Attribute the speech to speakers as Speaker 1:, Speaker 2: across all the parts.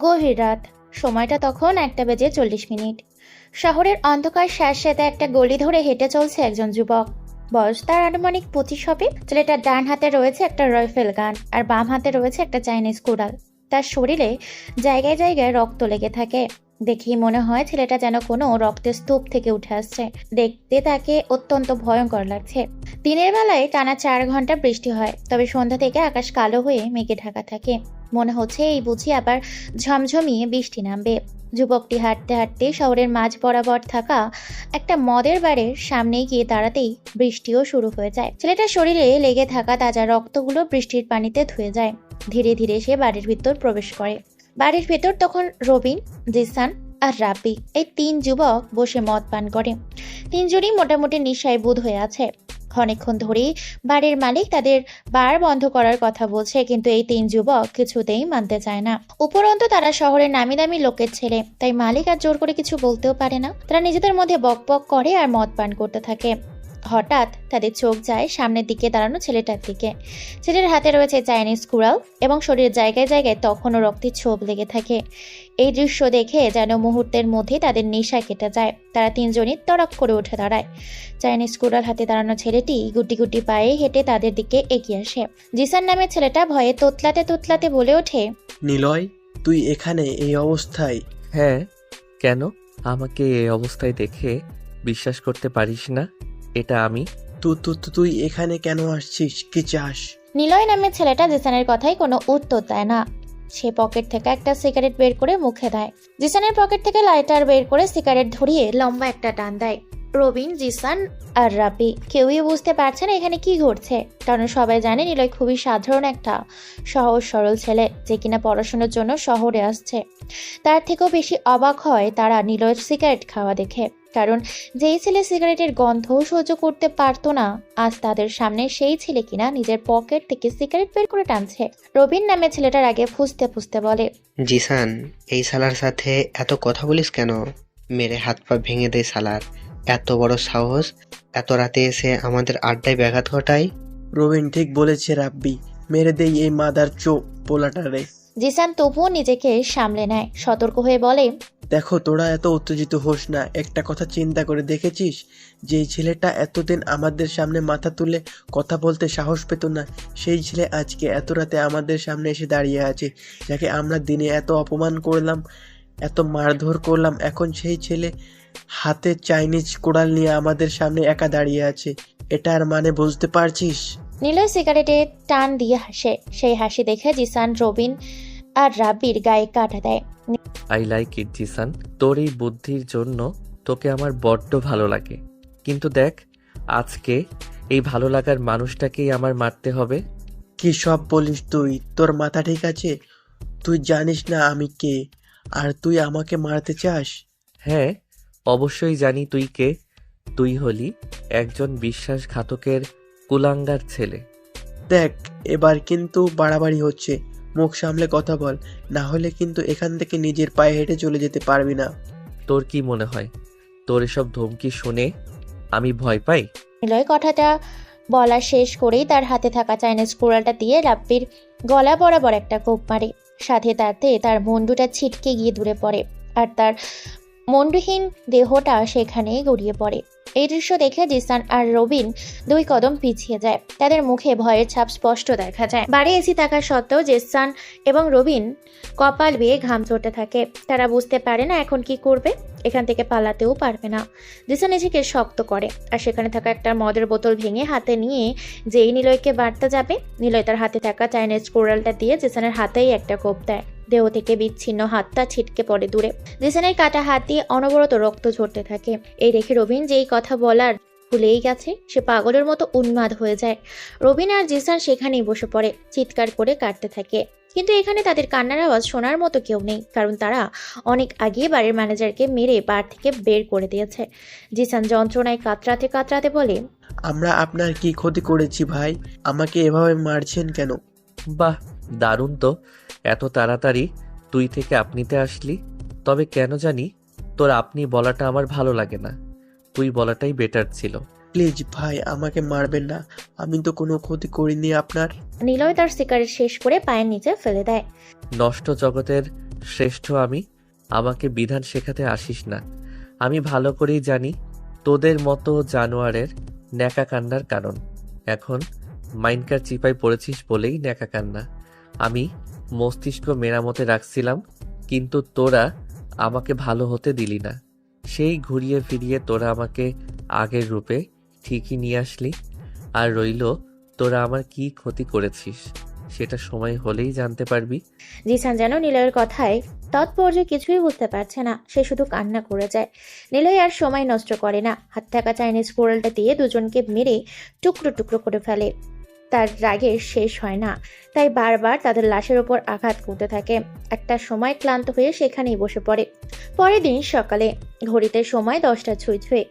Speaker 1: গভীর রাত। সময়টা তখন 1:40 শহরের অন্ধকার স্যাঁতসেঁতে একটা গলি ধরে হেঁটে চলছে একজন যুবক। বয়স তার আনুমানিক 25 হবে। ছেলেটার ডান হাতে রয়েছে একটা রাইফেল গান আর বাম হাতে রয়েছে একটা চাইনিজ কুড়াল। তার শরীরে জায়গায় জায়গায় রক্ত লেগে থাকে। দেখেই মনে হয় ছেলেটা যেন কোনো রক্তের স্তূপ থেকে উঠে আসছে। দেখতে তাকে অত্যন্ত ভয়ঙ্কর লাগছে। দিনের বেলায় টানা 4 ঘন্টা বৃষ্টি হয়, তবে সন্ধ্যা থেকে আকাশ কালো হয়ে মেঘে ঢাকা থাকে। মনে হচ্ছে এই বুঝি আবার ঝমঝমিয়ে বৃষ্টি নামবে। যুবকটি হাঁটতে হাঁটতে শহরের মাঝ বরাবর থাকা একটা মদের বারের সামনে গিয়ে দাঁড়াতেই বৃষ্টিও শুরু হয়ে যায়। ছেলেটার শরীরে লেগে থাকা তাজা রক্তগুলো বৃষ্টির পানিতে ধুয়ে যায়। ধীরে ধীরে সে বাড়ির ভিতর প্রবেশ করে। বাড়ির ভেতর তখন রবিন, জিসান আর রাব্বি এই 3 যুবক বসে মদ পান করে। 3 জনই মোটামুটি নেশায় বুঁদ হয়ে আছে। অনেকক্ষণ ধরেই বাড়ির মালিক তাদের বার বন্ধ করার কথা বলছে, কিন্তু এই 3 যুবক কিছুতেই মানতে চায় না। উপরন্তু তারা শহরের নামি দামি লোকের ছেলে, তাই মালিক আর জোর করে কিছু বলতেও পারে না। তারা নিজেদের মধ্যে বকবক করে আর মদ পান করতে থাকে। হঠাৎ তাদের চোখ যায় সামনের দিকে দাঁড়ানো ছেলেটার দিকে। ছেলের হাতে রয়েছে চাইনিজ কুড়াল এবং শরীরের জায়গায় জায়গায় তখনও রক্তের ছোপ লেগে থাকে। এই দৃশ্য দেখে যেন মুহূর্তের মধ্যে তাদের নেশা কেটে যায়। তারা 3 জনই তড়ক করে উঠে দাঁড়ায়। চাইনিজ কুড়াল হাতে দাঁড়ানো ছেলেটি গুটি গুটি পায়ে হেঁটে তাদের দিকে এগিয়ে আসে। জিসান নামের ছেলেটা ভয়ে তোতলাতে তোতলাতে বলে ওঠে,
Speaker 2: নিলয়, তুই এখানে এই অবস্থায়?
Speaker 3: হ্যাঁ, কেন? আমাকে এই অবস্থায় দেখে বিশ্বাস করতে পারিস না? এটা আমি।
Speaker 2: তুই এখানে কেন আসছিস? কি চাস?
Speaker 1: নিলয় নামের ছেলেটা জিসানের কথাই কোনো উত্তর দেয় না। সে পকেট থেকে একটা সিগারেট বের করে মুখে দেয়। জিসানের পকেট থেকে লাইটার বের করে সিগারেট ধরিয়ে লম্বা একটা টান দেয়। রবিন, জিসান আর রাব্বি কেউই বুঝতে পারছে না এখানে কি ঘটছে, কারণ সবাই জানে নিলয় খুবই সাধারণ একটা সহজ সরল ছেলে যে কিনা পড়াশোনার জন্য শহরে আসছে। তার থেকেও বেশি অবাক হয় তারা নিলয়ের সিগারেট খাওয়া দেখে, কারণ যেই ছেলে সিগারেটের গন্ধও সহ্য করতে পারতো না, আজ তাদের সামনে সেই ছেলে কিনা নিজের পকেট থেকে সিগারেট বের করে টানছে। রবিন নামে ছেলেটার আগে ফুঁসতে ফুঁসতে বলে,
Speaker 4: জিসান, এই শালার সাথে এত কথা বলিস কেন? মেরে হাত পা ভেঙে দে শালার। এত বড় সাহস, এত রাতে এসে আমাদের আড্ডায় ব্যাঘাত ঘটায়।
Speaker 2: রবিন ঠিক বলেছে রাব্বি, মেরে দেই এই মাদার চোখ পোলাটারে।
Speaker 1: জিসান তবুও নিজেকে সামলে নেয়, সতর্ক হয়ে বলে,
Speaker 2: দেখো, তোরা এত উত্তেজিত হোস না। একটা কথা চিন্তা করে দেখেছিস, যে ছেলেটা এতদিন আমাদের সামনে মাথা তুলে কথা বলতে সাহস পেত না, সেই ছেলে আজকে এত রাতে আমাদের সামনে এসে দাঁড়িয়ে আছে। যাকে আমরা দিনে এত অপমান করলাম, এত মারধর করলাম, এখন সেই ছেলে হাতে চাইনিজ কোড়াল নিয়ে আমাদের সামনে একা দাঁড়িয়ে আছে। এটার মানে বুঝতে পারছিস?
Speaker 1: নিলয় সিগারেটে টান দিয়ে হাসে। সেই হাসি দেখে জিসান, রবিন আর রাব্বির গায়ে কাটা দেয়।
Speaker 3: আই লাইক ইট জিসান, তোর এই বুদ্ধির জন্য তোকে আমার বড্ড ভালো লাগে। কিন্তু দেখ, আজকে এই ভালো লাগার মানুষটাকেই আমার মারতে হবে।
Speaker 2: কি সব বলিস তুই? তোর মাথা ঠিক আছে? তুই জানিস না আমি কে, আর তুই আমাকে মারতে চাস?
Speaker 3: হ্যাঁ, অবশ্যই জানি তুই কে। তুই হলি একজন বিশ্বাসঘাতকের কুলাঙ্গার ছেলে।
Speaker 2: দেখ, এবার কিন্তু বাড়াবাড়ি হচ্ছে। মুখ সামলে কথা বল, না হলে কিন্তু এখান থেকে নিজের পায়ে হেঁটে চলে যেতে পারবি না।
Speaker 3: তোর কি মনে হয় তোর এসব ধমকি শুনে আমি ভয় পাই?
Speaker 1: নিলয় কথাটা বলা শেষ করেই তার হাতে থাকা চাইনিজ কুড়ালটা দিয়ে রাব্বির গলা বরাবর একটা কোপ মারে। সাথে তাতে তার মুন্ডুটা ছিটকে গিয়ে দূরে পড়ে আর তার মুন্ডুহীন দেহটা সেখানেই গড়িয়ে পড়ে। এই দৃশ্য দেখে জিসান আর রবিন 2 কদম পিছিয়ে যায়। তাদের মুখে ভয়ের ছাপ স্পষ্ট দেখা যায়। বাড়ি এসি থাকা সত্ত্বেও জিসান এবং রবিন কপাল বেয়ে ঘাম ঝরতে থাকে। তারা বুঝতে পারে না এখন কি করবে। এখান থেকে পালাতেও পারবে না। জিসান নিজেকে শক্ত করে আর সেখানে থাকা একটা মদের বোতল ভেঙে হাতে নিয়ে যেই নিলয়কে বাড়তে যাবে, নিলয় তার হাতে থাকা চাইনিজ কোড়ালটা দিয়ে জিসানের হাতেই একটা কোপ দেয়। দেহ থেকে বিচ্ছিন্ন হাতটা ছিটকে পড়ে দূরে। জিসানের কাটা হাত দিয়ে অনবরত রক্ত ঝরতে থাকে। এই দেখে রবিন যেই কথা বলার ভুলেই গেছে, সে পাগলের মতো উন্মাদ হয়ে যায়। রবিন আর জিসান সেখানেই বসে পড়ে, চিৎকার করে কাঁদতে থাকে। কিন্তু এখানে তাদের কান্নার আওয়াজ শোনার মতো কেউ নেই, কারণ তারা অনেক আগে বাড়ির ম্যানেজারকে মেরে বার থেকে বের করে দিয়েছে। জিসান যন্ত্রণায় কাতরাতে কাতরাতে বলে,
Speaker 2: আমরা আপনার কি ক্ষতি করেছি ভাই? আমাকে এভাবে মারছেন কেন?
Speaker 3: বাহ, দারুণ তো। এত তাড়াতাড়ি তুই থেকে আপনিতে আসলি। তবে কেন জানি তোর আপনি বলাটা আমার ভালো লাগে না। তুই বলাটাই বেটার ছিল।
Speaker 2: প্লিজ ভাই, আমাকে মারবেন না। আমি তো কোনো ক্ষতি করিনি আপনার।
Speaker 1: নিলয় তার সিগারেট শেষ করে পায়ের নিচে ফেলে দেয়।
Speaker 3: নষ্ট জগতের শ্রেষ্ঠ আমি, আমাকে বিধান শেখাতে আসিস না। আমি ভালো করেই জানি তোদের মতো জানোয়ারের ন্যাকা কান্নার কারণ। এখন মাইনকার চিপায় পড়েছিস বলেই ন্যাকা কান্না। আমি মস্তিষ্ক মেরামতে রাখছিলাম, কিন্তু তোরা আমাকে ভালো হতে দিলি না। সেই ঘুরিয়ে ফিরিয়ে তোরা আমাকে আগের রূপে ঠিকই নিয়ে আসলি। আর রইল, তোরা আমার কি ক্ষতি করেছিস সেটা সময় হলেই জানতে পারবি।
Speaker 1: জিসান যেন নিলয়ের কথায় তৎপর্য কিছুই বুঝতে পারছে না, সে শুধু কান্না করে যায়। নিলয় আর সময় নষ্ট করে না, হাত থাকা চাইনিজ কোরালটা দিয়ে দুজনকে মেরে টুকরো টুকরো করে ফেলে। তার রাগের শেষ হয় না, তাই বারবার তাদের লাশের ওপর আঘাত করতে থাকে। একটা সময় ক্লান্ত হয়ে সেখানেই বসে পড়ে। পরের দিন সকালে ঘড়িতে সময় 10টা ছুঁই ছুঁই।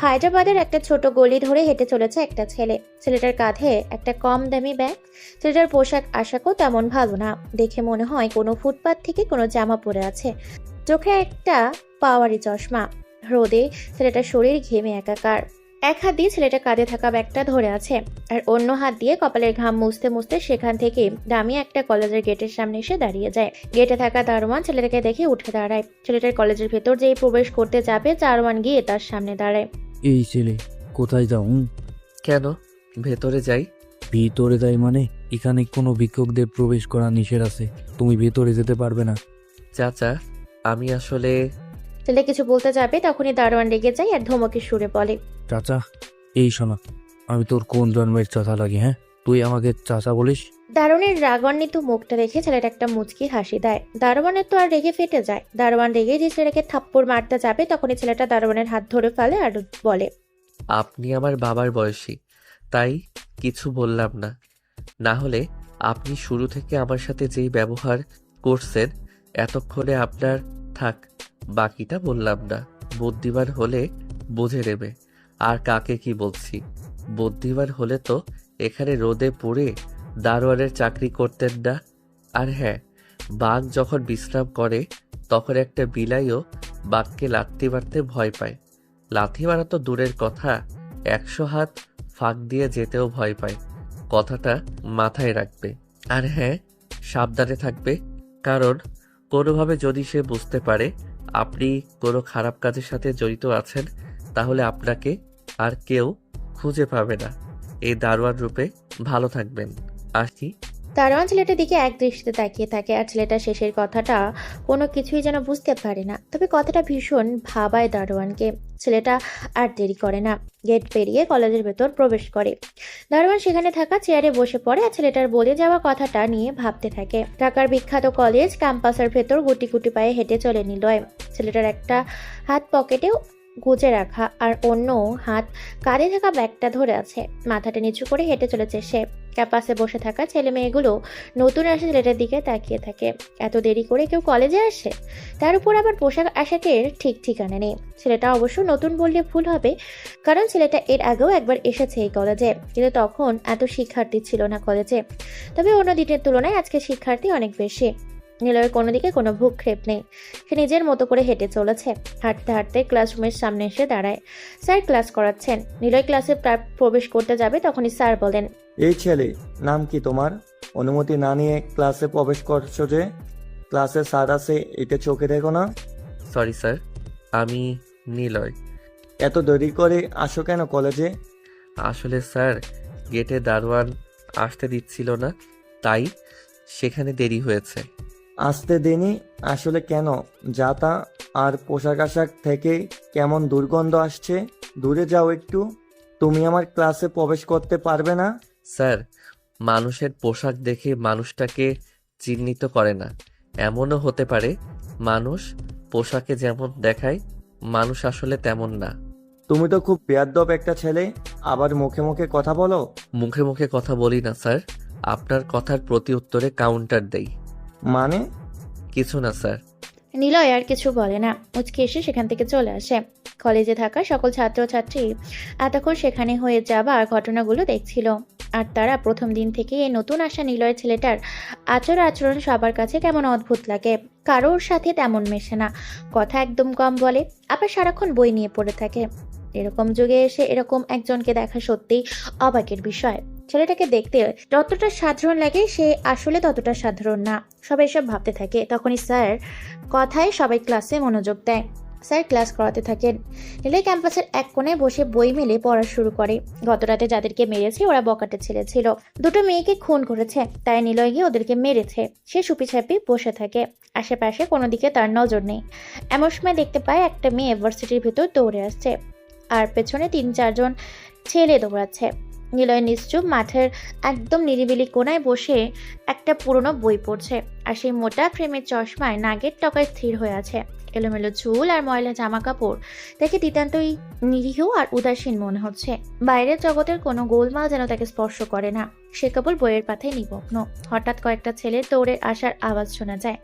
Speaker 1: হায়দ্রাবাদের একটা ছোট গলি ধরে হেঁটে চলেছে একটা ছেলে। ছেলেটার কাঁধে একটা কম দামি ব্যাগ। ছেলেটার পোশাক আশাকও তেমন ভালো না, দেখে মনে হয় কোনো ফুটপাত থেকে কোনো জামা পরে আছে। চোখে একটা পাওয়ারি চশমা। রোদে ছেলেটার শরীর ঘেমে একাকার। এক হাত দিয়ে ছেলেটা কাঁধে থাকা ব্যাগটা ধরে আছে, আর অন্য হাত দিয়ে কপালের ঘাম মুছতে মুছতে সেখান থেকে দামি একটা কলেজের গেটের সামনে এসে দাঁড়িয়ে যায়। গেটে থাকা দারোয়ান ছেলেটাকে দেখে উঠে দাঁড়ায়। ছেলেটার কলেজের ভেতর যেই প্রবেশ করতে যাবে, দারোয়ান গিয়ে তার সামনে দাঁড়ায়।
Speaker 5: এই ছেলে, কোথায় যাও?
Speaker 3: কেন? ভেতরে যাই।
Speaker 5: ভিতরে যাই মানে? এখানে কোনো ভিক্ষুকদের প্রবেশ করা নিষেধ আছে, তুমি ভেতরে যেতে পারবে না।
Speaker 3: চাচা, আমি আসলে...
Speaker 1: ছেলে কিছু বলতে যাবে, তখনই দারোয়ান রেগে যায় আর ধমকের সুরে বলে,
Speaker 5: চাচা, এই শোনা, আমি তোর কোন জন্মের চাচা লাগি? হ্যাঁ, তুই আমাকে চাচা বলিস?
Speaker 1: দারোয়ানের রাগান্বিত মুখটা দেখে ছেলেটা একটা মুচকি হাসি দেয়। দারোয়ানের তো আর রেগে ফেটে যায়। দারোয়ান রেগে যে ছেলেটাকে থাপ্পড় মারতে যাবে, তখনই ছেলেটা দারোয়ানের হাত ধরে ফেলে আর বলে,
Speaker 3: আপনি আমার বাবার বয়সী, তাই কিছু বললাম না। না হলে আপনি শুরু থেকে আমার সাথে যেই ব্যবহার করছেন, এতক্ষণে আপনার... থাক, বাকিটা বললাম না। বুদ্ধিমান হলে বুঝে নেবে। আর কাকে কি বলছি? বুদ্ধিমান হলে তো এখানে রোদে পুড়ে দারোয়ানের চাকরি করতেন না। আর হ্যাঁ, বাঘ যখন বিশ্রাম করে, তখন একটা বিলাইও বাঘকে লাথি মারতে ভয় পায়। লাথি মারা তো দূরের কথা, 100 হাত ফাঁক দিয়ে যেতেও ভয় পায়। কথাটা মাথায় রাখবে। আর হ্যাঁ, সাবধানে থাকবে, কারণ কোনোভাবে যদি সে বুঝতে পারে আপনি কোনো খারাপ কাজের সাথে জড়িত আছেন, তাহলে আপনাকে আর কেউ খুঁজে পাবে না। এই দারোয়ান রূপে ভালো থাকবেন। আসি।
Speaker 1: দারোয়ান ছেলেটার দিকে এক দৃষ্টিতে তাকিয়ে থাকে, আর ছেলেটা শেষের কথাটা কোনো কিছুই যেন বুঝতে পারে না, তবে কথাটা ভীষণ ভাবায় দারোয়ানকে। ছেলেটা আর দেরি করে না, গেট পেরিয়ে কলেজের ভেতর প্রবেশ করে। দারোয়ান সেখানে থাকা চেয়ারে বসে পড়ে আর ছেলেটার বলে যাওয়া কথাটা নিয়ে ভাবতে থাকে। ঢাকার বিখ্যাত কলেজ ক্যাম্পাসের ভেতর গুটি গুটি পায়ে হেঁটে চলে নিলয়। ছেলেটার একটা হাত পকেটেও গুজে রাখা, আর অন্য হাত কাঁধে থাকা ব্যাগটা ধরে আছে। মাথাটা নিচু করে হেঁটে চলেছে সে। ক্যাম্পাসে বসে থাকা ছেলে মেয়েগুলো নতুন আসা ছেলেটার দিকে তাকিয়ে থাকে। এত দেরি করে কেউ কলেজে আসে? তার উপর আবার পোশাক আশাকের ঠিক ঠিকানা নেই। ছেলেটা অবশ্য নতুন বললে ভুল হবে, কারণ ছেলেটা এর আগেও একবার এসেছে এই কলেজে, কিন্তু তখন এত শিক্ষার্থী ছিল না কলেজে। তবে অন্য দিনের তুলনায় আজকে শিক্ষার্থী অনেক বেশি। নিলয়ের কোনো দিকে কোনো ভ্রুক্ষেপ নেই, সে নিজের মতো করে হেঁটে চলেছে। হাঁটতে হাঁটতে ক্লাসরুমের সামনে এসে দাঁড়ায়। স্যার ক্লাস করাচ্ছেন। নিলয় ক্লাসে প্রবেশ করতে যাবে, তখনই স্যার বলেন,
Speaker 6: এই ছেলে, নাম কি তোমার? অনুমতি না নিয়ে ক্লাসে প্রবেশ করছো যে? ক্লাসে স্যার আছে, এটা চোখে দেখো না?
Speaker 3: সরি স্যার, আমি নিলয়।
Speaker 6: এত দেরি করে আসো কেন কলেজে?
Speaker 3: আসলে স্যার, গেটে দারোয়ান আসতে দিচ্ছিল না, তাই সেখানে দেরি হয়েছে।
Speaker 6: আসতে দেনি? আসলে কেন? যা তা। আর পোশাক আশাক থেকে কেমন দুর্গন্ধ আসছে, দূরে যাও একটু। তুমি আমার ক্লাসে প্রবেশ করতে পারবে না।
Speaker 3: স্যার, মানুষের পোশাক দেখে মানুষটাকে চিহ্নিত করে না। এমনও হতে পারে মানুষ পোশাকে যেমন দেখায়, মানুষ আসলে তেমন না।
Speaker 6: তুমি তো খুব বেয়াদ্দপ একটা ছেলে, আবার মুখে মুখে কথা বলো।
Speaker 3: মুখে মুখে কথা বলি না স্যার, আপনার কথার প্রতি উত্তরে কাউন্টার দেই।
Speaker 6: মানে?
Speaker 3: কিছু না স্যার।
Speaker 1: নিলয় আর কিছু বলে না, মুচকে এসে সেখান থেকে চলে আসে। কলেজে থাকা সকল ছাত্রছাত্রী এতক্ষণ সেখানে হয়ে যাওয়া ঘটনাগুলো দেখছিল, আর তারা প্রথম দিন থেকে এই নতুন আসা নিলয়ের ছেলেটার আচরণ সবার কাছে কেমন অদ্ভুত লাগে। কারোর সাথে তেমন মেশে না, কথা একদম কম বলে, আবার সারাক্ষণ বই নিয়ে পড়ে থাকে। এরকম যুগে এসে এরকম একজনকে দেখা সত্যিই অবাকের বিষয়। ছেলেটাকে দেখতে যতটা সাধারণ লাগে সে আসলে ততটা সাধারণ না। সবাই সব ভাবতে থাকে। তখনই স্যার কথায় সবাই ক্লাসে মনোযোগ দেয়। স্যার ক্লাস করাতে থাকেন। নিলয় ক্যাম্পাসের এক কোণে বসে বই মেলে পড়া শুরু করে। গত রাতে যাদেরকে মেরেছে ওরা বকাটে ছেলে ছিল। দুটো মেয়েকে খুন করেছে, তাই নিলয় গিয়ে ওদেরকে মেরেছে। সে চুপিচাপি বসে থাকে। আশেপাশে কোনো দিকে তার নজর নেই। এমন সময় দেখতে পায় একটা মেয়ে ভার্সিটির ভিতর দৌড়ে আসছে, আর পেছনে 3-4 জন ছেলে দৌড়াচ্ছে। নিলয় নিশ্চুপ মাঠের একদম নিরিবিলি কোনায় বসে একটা পুরনো বই পড়ছে, আর সেই মোটা ফ্রেমের চশমায় নাগের টকায় স্থির হয়ে আছে। এলোমেলো চুল আর ময়লা জামা কাপড় দেখে নিতান্তই নিরীহ আর উদাসীন মনে হচ্ছে। বাইরের জগতের কোনো গোলমাল যেন তাকে স্পর্শ করে না। সে কেবল বইয়ের পাতায় নিমগ্ন। হঠাৎ কয়েকটা ছেলের দৌড়ে আসার আওয়াজ শোনা যায়।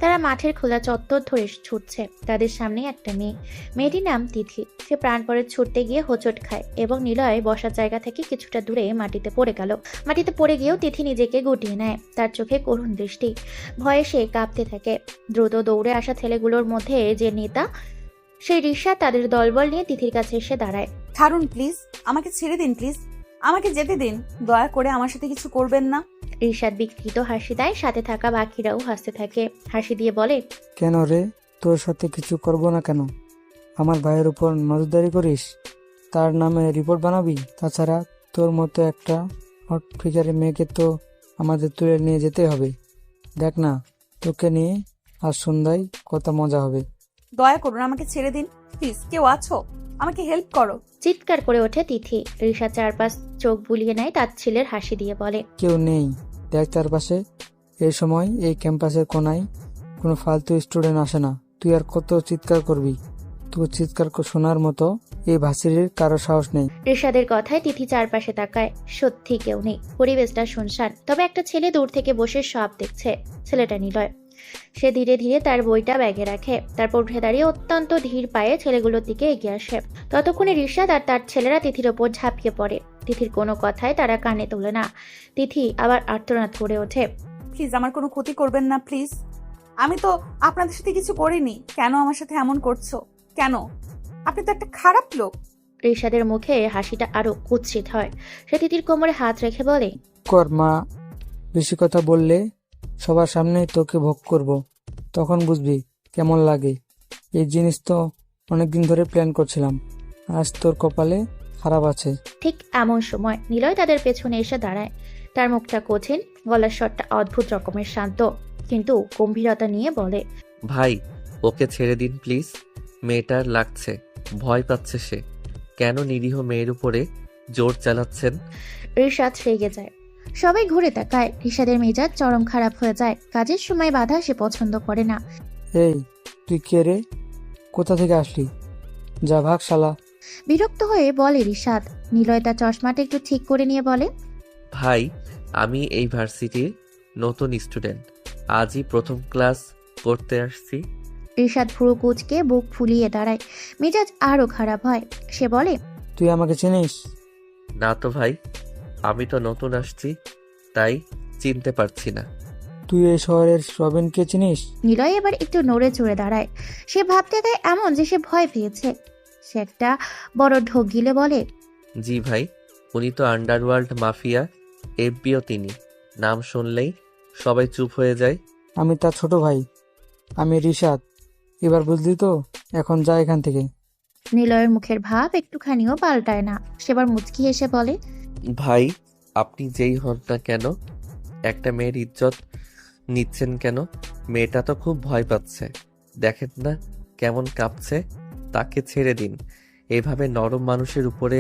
Speaker 1: তারা মাঠের খোলা চত্বর ধরে ছুটছে। তাদের সামনে একটা মেয়ে। মেয়েটির নাম তিথি। সে প্রাণপণে ছুটতে গিয়ে হোঁচট খায় এবং নিলয় বসার জায়গা থেকে কিছুটা দূরে মাটিতে পড়ে গেল। মাটিতে পড়ে গিয়েও তিথি নিজেকে গুটিয়ে নেয়। তার চোখে করুণ দৃষ্টি। ভয়ে সে কাঁপতে থাকে। দ্রুত দৌড়ে আসা ছেলেগুলোর মধ্যে যে নেতা, সেই রিশা তাদের দলবল নিয়ে তিথির কাছে এসে দাঁড়ায়।
Speaker 7: ছাড়ুন প্লিজ, আমাকে ছেড়ে দিন প্লিজ, আমাকে যেতে দিন, দয়া করে আমার সাথে কিছু করবেন না।
Speaker 1: রিশাদ বিকৃত হাসি দেয়। সাথে থাকা বাকিরাও হাসতে থাকে। হাসি দিয়ে বলে,
Speaker 8: কেন রে, তোর সাথে কিছু করব না কেন? আমার ভাইয়ের উপর নজরদারি করিস, তার নামে রিপোর্ট বানাবি? তাছাড়া তোর মতো একটা হট ফিগারের মেয়েকে তো আমাদের তুলে নিয়ে যেতে হবে। দেখ না, তোকে নিয়ে আজ সন্ধ্যায় কত মজা হবে।
Speaker 7: দয়া করুন, আমাকে ছেড়ে দিন প্লিজ। কেউ আছো? আমাকে হেল্প করো।
Speaker 1: চিৎকার করে ওঠে তিথি। রিশা চারপাশ চোখ বুলিয়ে নেয় তাচ্ছিলের হাসি দিয়ে বলে,
Speaker 8: কেউ নেই, দেখ চারপাশে। এই সময় এই ক্যাম্পাসের কোনায় কোনো ফালতু স্টুডেন্ট আসে না। তুই আর কত চিৎকার করবি? তোর চিৎকার শোনার মতো এই ভার্সিটির কারো সাহস নেই।
Speaker 1: রিশাদের কথায় তিথি চারপাশে তাকায়। সত্যি কেউ নেই। পরিবেশটা শুনশান। তবে একটা ছেলে দূর থেকে বসে সব দেখছে। ছেলেটা নিলয়। সে ধীরে ধীরে তার বইটা ব্যাগে রাখে। তারপর উঠে দাঁড়িয়ে অত্যন্ত ধীর পায়ে ছেলেগুলোর দিকে এগিয়ে আসে। ততক্ষণে রিশাদ আর তার ছেলেরা তিথির ওপর ঝাঁপিয়ে পড়ে। তিথির কোনো কথায় তারা কানে তোলে না। তিথি আবার আর্তনাদ করে ওঠে,
Speaker 7: প্লিজ আমার কোনো ক্ষতি করবেন না প্লিজ। আমি তো আপনাদের সাথে কিছু করিনি। কেন আমার সাথে এমন করছো? কেন? আপনি তো একটা খারাপ লোক।
Speaker 1: রিশাদের মুখে হাসিটা আরো কুৎসিত হয়। সে তিথির কোমরে হাত রেখে বলে,
Speaker 8: কর মা, বেশি কথা বললে সবার সামনে তোকে ভোগ করব, তখন বুঝবি কেমন লাগে। এই জিনিস তো অনেকদিন ধরে প্ল্যান করছিলাম, আজ তোর কপালে খারাপ আছে।
Speaker 1: ঠিক এমন সময় নিলয় তাদের পেছনে এসে দাঁড়ায়। তার মুখটা কঠিন, গলার স্বরটা অদ্ভুত রকমের শান্ত, কিন্তু গম্ভীরতা নিয়ে বলে,
Speaker 3: ভাই, ওকে ছেড়ে দিন প্লিজ। মেয়েটার লাগছে, ভয় পাচ্ছে সে। কেন নিরীহ মেয়ের উপরে জোর চালাচ্ছেন?
Speaker 1: রিশাদ রেগে যায়। সবাই ঘুরে তাকায়। রিশাদের মেজাজ চরম খারাপ হয়ে যায়। কাজের সময় বাধা সে পছন্দ করে না।
Speaker 8: এই, তুই কে রে? কোথা থেকে আসলি? যা ভাগ শালা।
Speaker 1: বিরক্ত হয়ে বলে রিশাদ। নিলয় তার চশমাটা একটু ঠিক করে নিয়ে বলে,
Speaker 3: ভাই, আমি এই ভার্সিটির নতুন স্টুডেন্ট। আজই প্রথম ক্লাস করতে আসছি।
Speaker 1: রিশাদ ভ্রু কুঁচকে বুক ফুলিয়ে দাঁড়ায়। মেজাজ আরো খারাপ হয়। সে বলে,
Speaker 8: তুই আমাকে চিনিস?
Speaker 3: না তো ভাই, আমি তো নতুন আসছি, তাই চিনতে পারছি না।
Speaker 8: তুই এই শহরের রবিনকে চিনিস?
Speaker 1: নিলয় এবার একটু নড়ে চড়ে দাঁড়ায়। সে ভাবতে দেয় এমন যে সে ভয় পেয়েছে। সে একটা বড় ঢোক গিলে বলে,
Speaker 3: জি ভাই, উনি তো আন্ডারওয়ার্ল্ড মাফিয়া এফবিও তিনি। নাম শুনলেই সবাই চুপ হয়ে যায়।
Speaker 8: আমি তার ছোট ভাই, আমি রিশাদ। এবার বুঝলি তো? এখন যা এখান থেকে।
Speaker 1: নিলয়ের মুখের ভাব একটুখানিও পাল্টায় না। সেবার মুচকি এসে বলে,
Speaker 3: ভাই, আপনি যেই হন না কেন, একটা মেয়ের ইজ্জত নিচ্ছেন কেন? মেয়েটা তো খুব ভয় পাচ্ছে, দেখেন না কেমন কাঁপছে। তাকে ছেড়ে দিন। এভাবে নরম মানুষের উপরে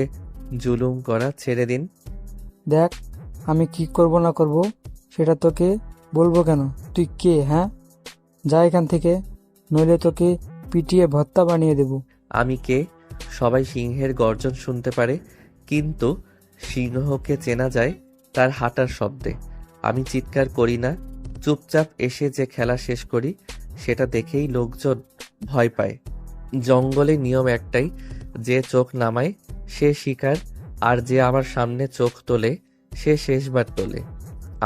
Speaker 3: জুলুম করা ছেড়ে দিন।
Speaker 8: দেখ, আমি কি করব না করব সেটা তোকে বলবো কেন? তুই কে, হ্যাঁ? যা এখান থেকে, নইলে তোকে পিটিয়ে ভর্তা বানিয়ে দেব।
Speaker 3: আমি কে? সবাই সিংহের গর্জন শুনতে পারে, কিন্তু সিংহকে চেনা যায় তার হাঁটার শব্দে। আমি চিৎকার করি না, চুপচাপ এসে যে খেলা শেষ করি সেটা দেখেই লোকজন ভয় পায়। জঙ্গলে নিয়ম একটাই, যে চোখ নামায় সে শিকার, আর যে আমার সামনে চোখ তোলে সে শেষবার তোলে।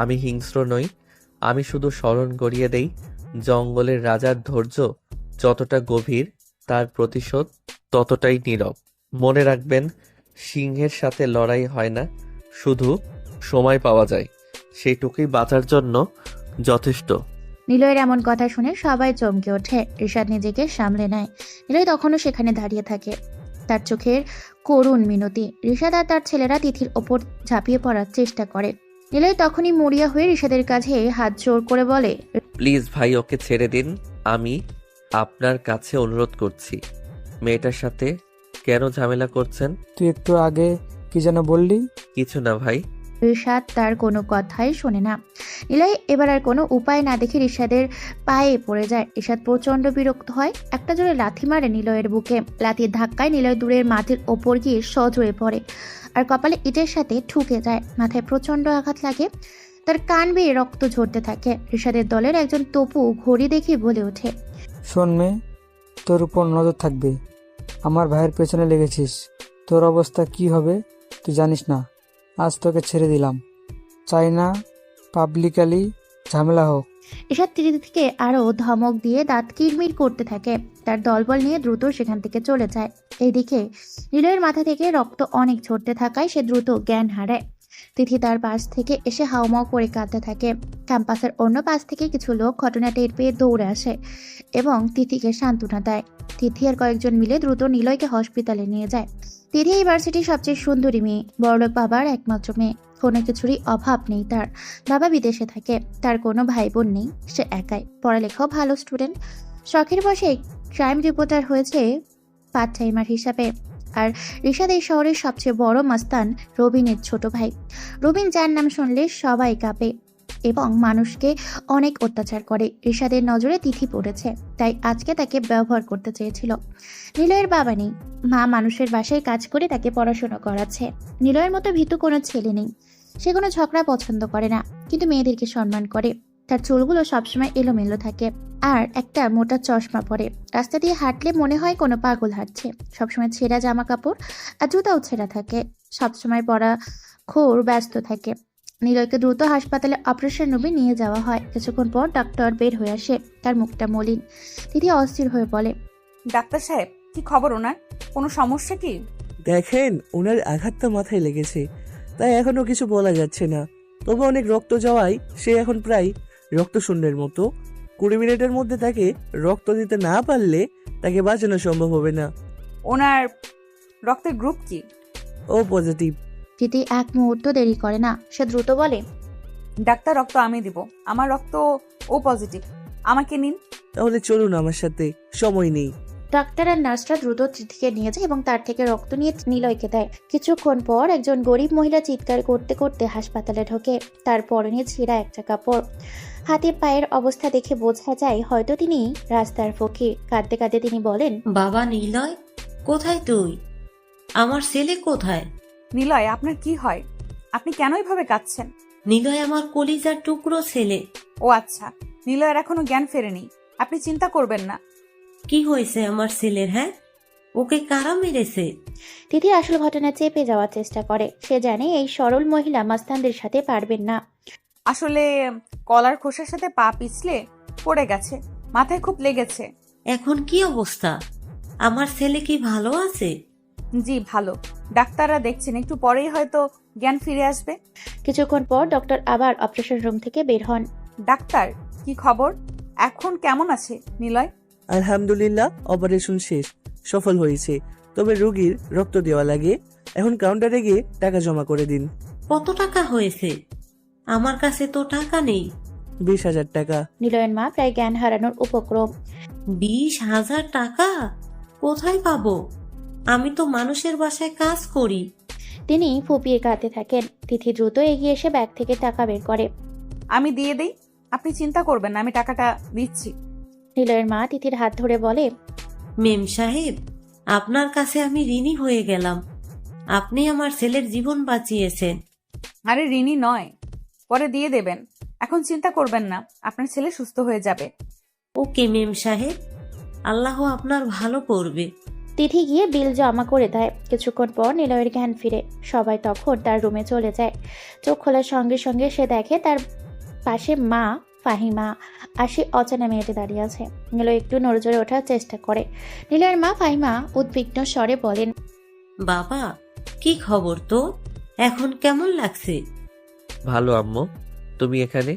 Speaker 3: আমি হিংস্র নই, আমি শুধু স্মরণ করিয়ে দেই জঙ্গলের রাজার ধৈর্য যতটা গভীর, তার প্রতিশোধ ততটাই নীরব। মনে রাখবেন, সিংহের সাথে লড়াই হয় না, শুধু সময় পাওয়া যায় সেইটুকুই বাঁচার জন্য যথেষ্ট।
Speaker 1: নিলয়ের এমন কথা শুনে সবাই চমকে ওঠে। ঋষাদ নিজেকে সামলে নেয়। নিলয় তখনও সেখানে দাঁড়িয়ে থাকে, তার চোখের করুণ মিনতি। ঋষাদ আর তার ছেলেরা তিথির ওপর ঝাঁপিয়ে পড়ার চেষ্টা করে। নিলয় তখনই মরিয়া হয়ে ঋষাদের কাছে হাত জোর করে বলে,
Speaker 3: প্লিজ ভাই, ওকে ছেড়ে দিন। আমি আপনার কাছে অনুরোধ করছি, মেয়েটার সাথে কেন ঝামেলা করছেন?
Speaker 8: তুই একটু আগে কি যেন বললি?
Speaker 3: কিছু না ভাই।
Speaker 1: ঋষাদ তার কোনো কথাই শোনে না। নিলয় এবার আর কোনো উপায় না দেখে ঋষাদের পায়ে পড়ে যায়। ঋষাদ প্রচন্ড বিরক্ত হয়, একটা জোরে লাথি মারে নিলয়ের বুকে। লাথির ধাক্কায় নিলয় দূরের মাটির ওপর গিয়ে সজোরে পড়ে আর কপালে ইটের সাথে ঠুকে যায়। মাথায় প্রচন্ড আঘাত লাগে, তার কান বেয়ে রক্ত ঝরতে থাকে। ঋষাদের দলের একজন তপু ঘড়ি দেখে বলে ওঠে,
Speaker 8: শোন মেয়ে, তোর উপর নজর থাকবে। আমার ভাইয়ের পেছনে লেগেছিস, তোর অবস্থা কি হবে তুই জানিস না। আজ তোকে ছেড়ে দিলাম, চাই না পাবলিকালি ঝামেলা হোক।
Speaker 1: ঋষাদ তিথিকে আরো ধমক দিয়ে দাঁত কিরমির করতে থাকে। তার দলবল নিয়ে দ্রুত সেখান থেকে চলে যায়। এইদিকে নিলয়ের মাথা থেকে রক্ত অনেক ঝরতে থাকায় সে দ্রুত জ্ঞান হারায়। তিথি তার পাশ থেকে এসে হাউমাউ করে কাঁদতে থাকে। ক্যাম্পাসের অন্য পাশ থেকে কিছু লোক ঘটনা টের পেয়ে দৌড়ে আসে এবং তিথিকে সান্ত্বনা দেয়। তিথি আর কয়েকজন মিলে দ্রুত নিলয়কে হসপিটালে নিয়ে যায়। তিথি ইউনিভার্সিটির সবচেয়ে সুন্দরী মেয়ে, বড়লোক বাবার একমাত্র মেয়ে। কোনো কিছুরই অভাব নেই তার। বাবা বিদেশে থাকে, তার কোনো ভাই বোন নেই, সে একাই। পড়ালেখাও ভালো স্টুডেন্ট। শখের বসে ক্রাইম রিপোর্টার হয়েছে পার্ট টাইমার হিসাবে। আর ঋষাদ এই শহরের সবচেয়ে বড় মাস্তান রবিনের ছোট ভাই। রবিন যার নাম শুনলে সবাই কাঁপে এবং মানুষকে অনেক অত্যাচার করে। ঋষাদের নজরে তিথি পড়েছে, তাই আজকে তাকে ব্যবহার করতে চেয়েছিল। নিলয়ের বাবা নেই, মা মানুষের বাসায় কাজ করে তাকে পড়াশোনা করাচ্ছে। নিলয়ের মতো ভীতু কোনো ছেলে নেই, সে কোনো ঝগড়া পছন্দ করে না, কিন্তু মেয়েদেরকে সম্মান করে। তার চুলগুলো সবসময় এলোমেলো থাকে আর একটা মোটা চশমা পরে। রাস্তা দিয়ে হাঁটলে মনে হয় কোনো পাগল হাঁটছে। সবসময় ছেঁড়া জামা কাপড় আর জুতাও ছেঁড়া থাকে। সবসময় পড়া খোর ব্যস্ত থাকে। নিলয়কে দ্রুত হাসপাতালে অপারেশন রুমে নিয়ে যাওয়া হয়। কিছুক্ষণ পর ডাক্তার বের হয়ে আসে, তার মুখটা মলিন। তিথি অস্থির হয়ে বলে,
Speaker 7: ডাক্তার সাহেব, কি খবর ওনার? কোনো সমস্যা কি?
Speaker 9: দেখেন, ওনার আঘাতটা মাথায় লেগেছে, তাই এখনো কিছু বলা যাচ্ছে না। তবে অনেক রক্ত যাওয়ায় সে এখন প্রায় রক্তশূন্যের মতো। 20 মিনিটের মধ্যে তাকে রক্ত দিতে না পারলে তাকে বাঁচানো সম্ভব হবে না।
Speaker 7: ওনার রক্তের গ্রুপ কি?
Speaker 9: ও পজিটিভ।
Speaker 1: তিথি এক মুহূর্ত দেরি করে না, সে দ্রুত বলে,
Speaker 7: ডাক্তার, রক্ত আমি দিব। আমার রক্ত ও পজিটিভ, আমাকে নিন।
Speaker 9: তাহলে চলুন আমার সাথে, সময় নেই।
Speaker 1: ডাক্তার আর নার্সরা দ্রুত তিথিকে নিয়ে যায় এবং তার থেকে রক্ত নিয়ে নিলয়কে দেয়। কিছুক্ষণ পর একজন গরিব মহিলা চিৎকার করতে করতে হাসপাতালে ঢোকে। তার পরনে ছেঁড়া একটা কাপড়, হাতে পায়ের অবস্থা দেখে বোঝা যায় হয়তো তিনি রাস্তার ফকির। কাঁদতে কাঁদতে তিনি বলেন,
Speaker 10: বাবা নিলয়, কোথায় তুই? আমার ছেলে কোথায়?
Speaker 7: নিলয়, আপনার কি হয়? আপনি কেন এভাবে কাঁদছেন?
Speaker 10: নিলয় আমার কলিজার টুকরো ছেলে।
Speaker 7: ও আচ্ছা, নিলয়ের এখনো জ্ঞান ফেরেনি, আপনি চিন্তা করবেন না।
Speaker 10: কি হয়েছে আমার ছেলের? হ্যাঁ, ওকে কারা মেরেছে?
Speaker 1: তিথি আসল ঘটনা চেপে যাওয়ার চেষ্টা করে। সে জানে এই সরল মহিলা মাস্তানদের সাথে পারবেন না।
Speaker 7: আসলে কলার খোসার সাথে পা পিছলে পড়ে গেছে, মাথায় খুব লেগেছে।
Speaker 10: এখন কি অবস্থা? আমার ছেলে কি ভালো আছে?
Speaker 7: জি ভালো, ডাক্তাররা দেখছেন, একটু পরেই হয়তো জ্ঞান ফিরে আসবে।
Speaker 1: কিছুক্ষণ পর ডক্টর আবার অপারেশন রুম থেকে বের হন।
Speaker 7: ডাক্তার, কি খবর? এখন কেমন আছে নিলয়?
Speaker 9: আলহামদুলিল্লাহ, অপারেশন শেষ, সফল হয়েছে। তবে রোগীর রক্ত দেওয়া লাগে। এখন কাউন্টারে গিয়ে টাকা জমা করে দিন।
Speaker 10: কত টাকা হয়েছে? আমার কাছে তো টাকা নেই।
Speaker 9: 20,000 টাকা।
Speaker 1: নিলয়ের মা প্রায় জ্ঞান হারানোর উপক্রম।
Speaker 10: 20,000 টাকা কোথায় পাবো? আমি তো মানুষের বাসায় কাজ করি।
Speaker 1: তিনি ফুপিয়ে কাঁদতে থাকেন। তিথি দ্রুত এগিয়ে এসে ব্যাগ থেকে টাকা বের করে।
Speaker 7: আমি দিয়ে দেই, আপনি চিন্তা করবেন না, আমি টাকাটা দিচ্ছি।
Speaker 1: নিলয়ের মা তিথির হাত ধরে বলে,
Speaker 10: মেম সাহেব, আপনার কাছে আমি ঋণী হয়ে গেলাম। আপনি আমার ছেলের জীবন বাঁচিয়েছেন।
Speaker 7: আরে ঋণী নয়, পরে দিয়ে দেবেন, এখন চিন্তা করবেন না, আপনার ছেলে সুস্থ হয়ে যাবে।
Speaker 10: ওকে মেম সাহেব, আল্লাহ আপনার ভালো করবে।
Speaker 1: তিথি গিয়ে বিল জমা করে দেয়। কিছুক্ষণ পর নিলয়ের জ্ঞান ফিরে। সবাই তখন তার রুমে চলে যায়। চোখ খোলার সঙ্গে সঙ্গে সে দেখে তার পাশে মা ফাহিমা আর সে অচেনা মেয়েটি দাঁড়িয়ে আছে। নিলয় একটু নড়েচড়ে ওঠার চেষ্টা করে। নিলয়ের মা ফাহিমা উদ্বিগ্ন স্বরে বলেন,
Speaker 10: বাবা, কি খবর তো? এখন কেমন লাগছে?
Speaker 3: ভালো আম্মু, তুমি এখানে?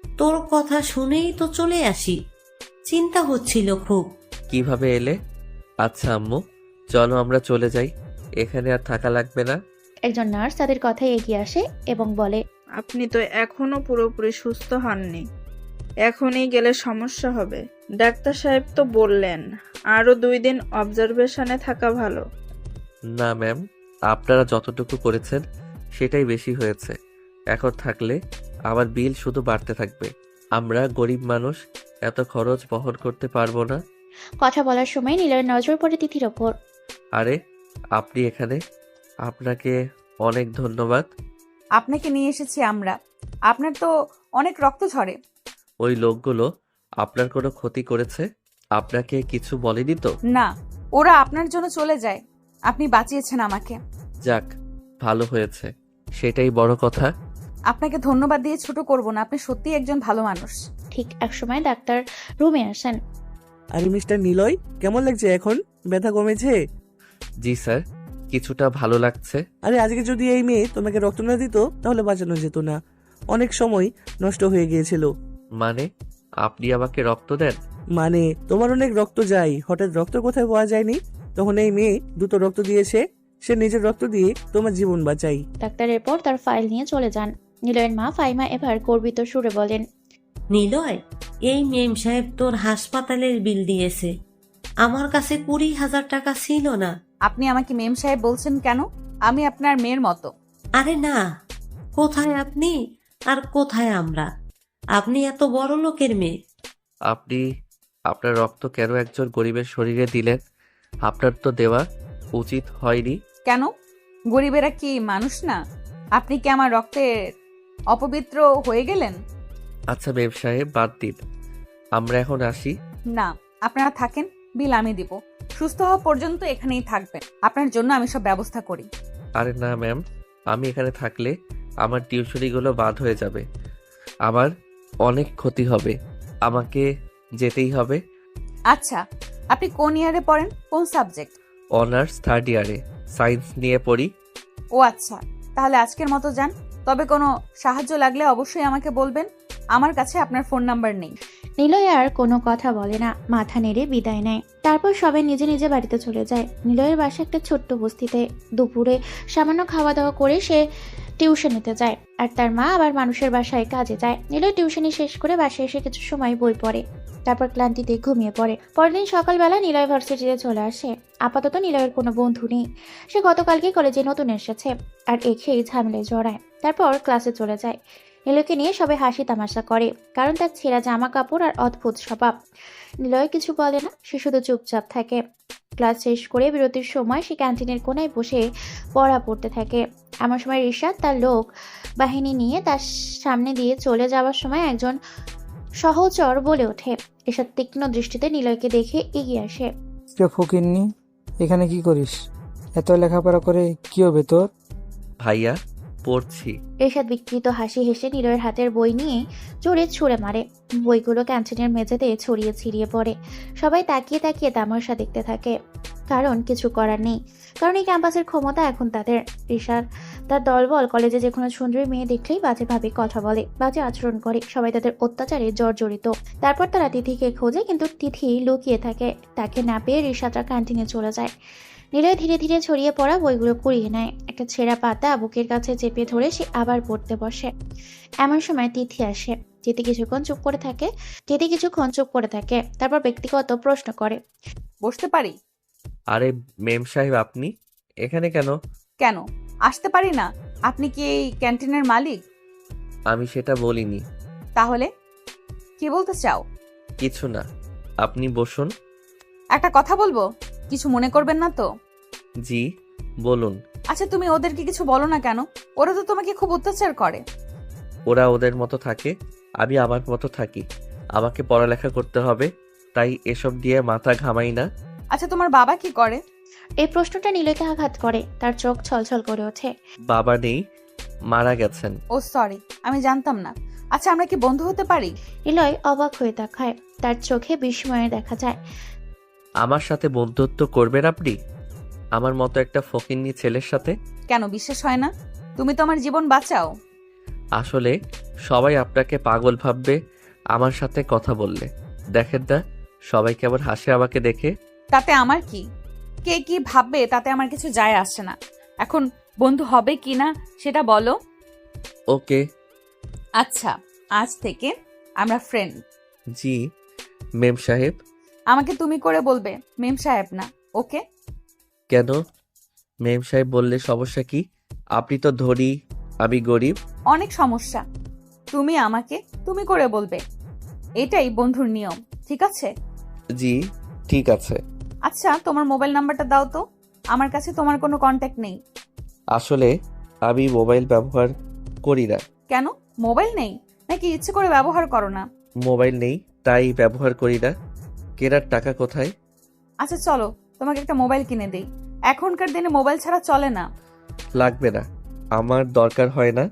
Speaker 10: তোর কথা শুনেই তো চলে আসি, চিন্তা হচ্ছিল খুব।
Speaker 3: কিভাবে এলে? আচ্ছা আম্মু, চলো আমরা চলে যাই, এখানে আর থাকা লাগবে না।
Speaker 1: একজন নার্স তাদের কথায় এগিয়ে আসে এবং বলে,
Speaker 11: আপনি তো এখনো পুরোপুরি সুস্থ হননি, এখনই গেলে সমস্যা হবে। ডাক্তার সাহেব তো বললেন আরো 2 দিন অবজারভেশনে থাকা ভালো।
Speaker 3: না ম্যাম, আপনারা যতটুকু করেছেন সেটাই বেশি হয়েছে। এখন থাকলে আমার বিল শুধু বাড়তে থাকবে। আমরা গরিব মানুষ, এত খরচ বহন করতে পারবো না।
Speaker 1: কথা বলার সময় নিলয়ের নজর পড়ে তিথির ওপর।
Speaker 3: আরে আপনি এখানে, আপনাকে অনেক ধন্যবাদ।
Speaker 7: আপনাকে নিয়ে এসেছি আমরা। আপনার তো অনেক রক্ত ঝরে।
Speaker 3: ওই লোকগুলো আপনার কোনো ক্ষতি করেছে? আপনাকে কিছু বলেনি তো?
Speaker 7: না, ওরা আপনার জন্য চলে যায়। আপনি বাঁচিয়েছেন আমাকে।
Speaker 3: যাক, ভালো হয়েছে, সেটাই বড় কথা।
Speaker 7: আপনাকে ধন্যবাদ দিয়ে ছোট করব না, আপনি সত্যিই একজন ভালো মানুষ।
Speaker 1: ঠিক একসময় ডাক্তার রুমে আসেন।
Speaker 9: আরে মিস্টার নিলয়, কেমন লাগছে এখন? ব্যথা কমেছে?
Speaker 3: জি স্যার, কিছুটা ভালো লাগছে।
Speaker 9: আরে আজকে যদি এই মেয়ে তোমাকে রক্ত না দিত তাহলে বাঁচানো যেত না, অনেক সময় নষ্ট হয়ে গিয়েছিল।
Speaker 3: মানে আপনি আমাকে রক্ত দেন?
Speaker 9: মানে তোমার অনেক রক্ত যায়, হঠাৎ রক্ত কোথায় পাওয়া যায়নি, তখন এই মেয়ে দুটো রক্ত দিয়েছে, সে নিজের রক্ত দিয়ে তোমার জীবন বাঁচাই।
Speaker 1: ডাক্তার এরপর তার ফাইল নিয়ে চলে যান। নিলয়ের মা ফাইমা এবার গর্বিত সুরে বলেন,
Speaker 10: নিলয়, এই মেম সাহেব তোর হাসপাতালের বিল দিয়েছে। আমার কাছে 20,000 টাকা ছিল না।
Speaker 7: আপনি আমাকে মেম সাহেব বলছেন কেন? আমি আপনার মেয়ের মতো।
Speaker 10: আরে না, কোথায় আপনি আর কোথায় আমরা? আপনি এত বড় লোকের মেয়ে।
Speaker 3: আপনি আপনার রক্ত কেন একজন গরিবের শরীরে দিলেন? আপনার তো দেওয়া উচিত হয়নি।
Speaker 7: কেন? গরিবেরা কি মানুষ না? আপনি কি আমার রক্তের অপবিত্র হয়ে গেলেন?
Speaker 3: আচ্ছা মেম সাহেব, বাদ দিন, আমরা এখন আসি।
Speaker 7: না, আপনারা থাকেন, বিল আমি দিব। সুস্থ হওয়া পর্যন্ত এখানেই থাকবেন। আপনার জন্য আমি সব ব্যবস্থা করি।
Speaker 3: আরে না ম্যাম, আমি এখানে থাকলে আমার টিউশনিগুলো বাদ হয়ে যাবে, আমার অনেক ক্ষতি হবে, আমাকে যেতেই হবে।
Speaker 7: আচ্ছা, আপনি কোন ইয়ারে পড়েন? কোন সাবজেক্ট?
Speaker 3: অনার্স 3rd ইয়ারে, সায়েন্স নিয়ে পড়ি।
Speaker 7: ও আচ্ছা, তাহলে আজকের মতো যান। তবে কোনো সাহায্য লাগলে অবশ্যই আমাকে বলবেন। আমার কাছে আপনার ফোন নাম্বার নেই।
Speaker 1: নিলয় আর কোনো কথা বলে না, মাথা নেড়ে বিদায় নেয়। তারপর সবাই নিজে নিজে বাড়িতে চলে যায়। নিলয়ের বাসা একটা ছোট্ট বস্তিতে। দুপুরে সামান্য খাওয়া দাওয়া করে সে টিউশন নিতে যায়, আর তার মা আবার মানুষের বাসায় কাজে যায়। নিলয় টিউশনি শেষ করে বাসায় এসে কিছু সময় বই পড়ে, তারপর ক্লান্তিতে ঘুমিয়ে পড়ে। পরের দিন সকালবেলা নিলয় ভার্সিটিতে চলে আসে। আপাতত নিলয়ের কোনো বন্ধু নেই, সে গতকালকে কলেজে নতুন এসেছে আর এখেই ঝামেলায় জড়ায়। তারপর ক্লাসে চলে যায়। নিলয়কে নিয়ে সবাই হাসি তামাশা করে, কারণ তার ছেঁড়া জামা কাপড় আর অদ্ভুত স্বভাব। নিলয় কিছু বলে না, সে শুধু চুপচাপ থাকে। ক্লাস শেষ করে বিরতির সময় সে ক্যান্টিনের কোনায় বসে পড়া পড়তে থাকে। এমন সময় রিশাদ তার লোক বাহিনী নিয়ে তার সামনে দিয়ে চলে যাওয়ার সময় একজন সহচর বলে ওঠে। রিশাদ তীক্ষ্ণ দৃষ্টিতে নিলয়কে দেখে এগিয়ে আসে।
Speaker 8: ফকিন্নি, এখানে কি করিস? এত লেখাপড়া করে কি হবে তোর?
Speaker 3: ভাইয়া, পড়ছি।
Speaker 1: রিশাদ বিকৃত হাসি হেসে নিলয়ের হাতের বই নিয়ে জোরে ছুঁড়ে মারে। বইগুলো ক্যান্টিনের মেঝেতে ছড়িয়ে ছিড়িয়ে পড়ে। সবাই তাকিয়ে তাকিয়ে তামাশা দেখতে থাকে, কারণ কিছু করার নেই, কারণ এই ক্যাম্পাসের ক্ষমতা এখন তাদের। রিশাদ তার দলবল কলেজে যে কোনো সুন্দরী মেয়ে দেখলেই বাজেভাবে কথা বলে, বাজে আচরণ করে। সবাই তাদের অত্যাচারে জর্জরিত। তারপর তারা তিথিকে খোঁজে, কিন্তু তিথি লুকিয়ে থাকে। তাকে না পেয়ে রিশাদরা ক্যান্টিনে চলে যায়। নিলয় ধীরে ধীরে ছড়িয়ে পড়া বইগুলো কুড়িয়ে নেয়। একটা ছেঁড়া পাতা বুকের কাছে চেপে ধরে সে আবার পড়তে বসে। এমন সময় তিথি আসে। তিথি কিছুক্ষণ চুপ করে থাকে, তারপর ব্যক্তিগত প্রশ্ন করে,
Speaker 7: বসতে পারি?
Speaker 3: আরে মেম সাহেব, আপনি এখানে কেন?
Speaker 7: কেন আসতে পারি না? আপনি কি এই ক্যান্টিনের মালিক?
Speaker 3: আমি সেটা বলিনি।
Speaker 7: তাহলে কি বলতে চাও?
Speaker 3: কিছু না, আপনি বসুন।
Speaker 7: একটা কথা বলবো, কিছু মনে করবেন না তো?
Speaker 3: জি বলুন।
Speaker 7: আচ্ছা, তুমি ওদেরকে কিছু বলো না কেন? ওরা তো তোমাকে খুব অত্যাচার করে।
Speaker 3: ওরা ওদের মতো থাকে, আমি আমার মতো থাকি। আমাকে পড়ালেখা করতে হবে, তাই এসব দিয়ে মাথা ঘামাই না।
Speaker 7: আচ্ছা, তোমার বাবা কি করে?
Speaker 1: এই প্রশ্নটা নিলয়কে আঘাত করে। তার চোখ ছলছল করে ওঠে।
Speaker 3: বাবা নেই, মারা গেছেন।
Speaker 7: ও সরি, আমি জানতাম না। আচ্ছা, আমরা কি বন্ধু হতে পারি?
Speaker 1: নিলয় অবাক হয়ে তাকায়, তার চোখে বিস্ময়ে দেখা যায়।
Speaker 3: আমার সাথে বন্ধুত্ব করবেন আপনি? আমার মতো একটা ফকিন্নি ছেলের সাথে?
Speaker 7: কেন বিশ্বাস হয় না? তুমি তো আমার জীবন বাঁচাও।
Speaker 3: আসলে সবাই আপনাকে পাগল ভাববে আমার সাথে কথা বললে। দেখেন না সবাই কেমন হাসে আমাকে দেখে।
Speaker 7: তাতে আমার কি? কে কি ভাববে তাতে আমার কিছু যায় আসে না। এখন বন্ধু হবে কি না সেটা বলো।
Speaker 3: ওকে।
Speaker 7: আচ্ছা, আজ থেকে আমরা ফ্রেন্ড।
Speaker 3: জি মেম সাহেব।
Speaker 7: আমাকে তুমি করে বলবে, মেম সাহেব না, ওকে?
Speaker 3: কেন মেম সাহেব বললে সমস্যা কি? আপনি তো ধনী, আমি গরিব।
Speaker 7: অনেক সমস্যা। তুমি আমাকে তুমি করে বলবে, এটাই বন্ধুর নিয়ম, ঠিক আছে?
Speaker 3: জি ঠিক আছে।
Speaker 7: আচ্ছা, তোমার মোবাইল নাম্বারটা দাও তো, আমার কাছে তোমার কোনো কন্ট্যাক্ট নেই।
Speaker 3: আসলে আমি মোবাইল ব্যবহার করি না।
Speaker 7: কেন, মোবাইল নেই নাকি ইচ্ছে করে ব্যবহার করো না?
Speaker 3: মোবাইল নেই তাই ব্যবহার করি না। কেনার টাকা কোথায়?
Speaker 7: আচ্ছা চলো, তোমাকে একটা মোবাইল কিনে দেই। এখনকার দিনে মোবাইল ছাড়া চলে না।
Speaker 3: লাগবে না, আমার দরকার হয় না।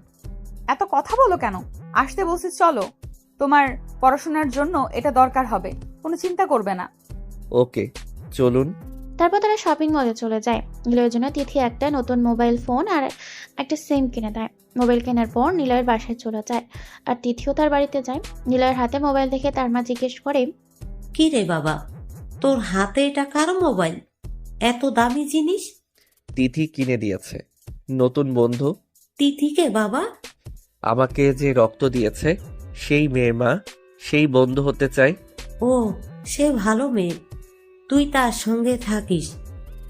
Speaker 7: এত কথা বলো কেন? আসতে বলছি চলো, তোমার পড়াশোনার জন্য এটা দরকার হবে, কোনো চিন্তা করবে না।
Speaker 3: ওকে চলুন।
Speaker 1: তারপর তারা শপিং মলে চলে যায়। নিলয়ের জন্য তিথি একটা নতুন মোবাইল ফোন আর একটা সিম কিনে দেয়। মোবাইল কেনার পর নিলয়ের বাসায় চলে যায় আর তিথিও তার বাড়িতে যায়। নিলয়ের হাতে মোবাইল দেখে তার মা জিজ্ঞেস করে,
Speaker 10: কি রে বাবা, তোর হাতে এটা কার মোবাইল? এত দামি জিনিস?
Speaker 3: তিথি কিনে দিয়েছে, নতুন বন্ধু।
Speaker 10: তিথিকে বাবা?
Speaker 3: আমাকে যে রক্ত দিয়েছে সেই মেয়ের মা, সেই বন্ধু হতে চাই।
Speaker 10: ও, সে ভালো মেয়ে, তুই তার সঙ্গে থাকিস।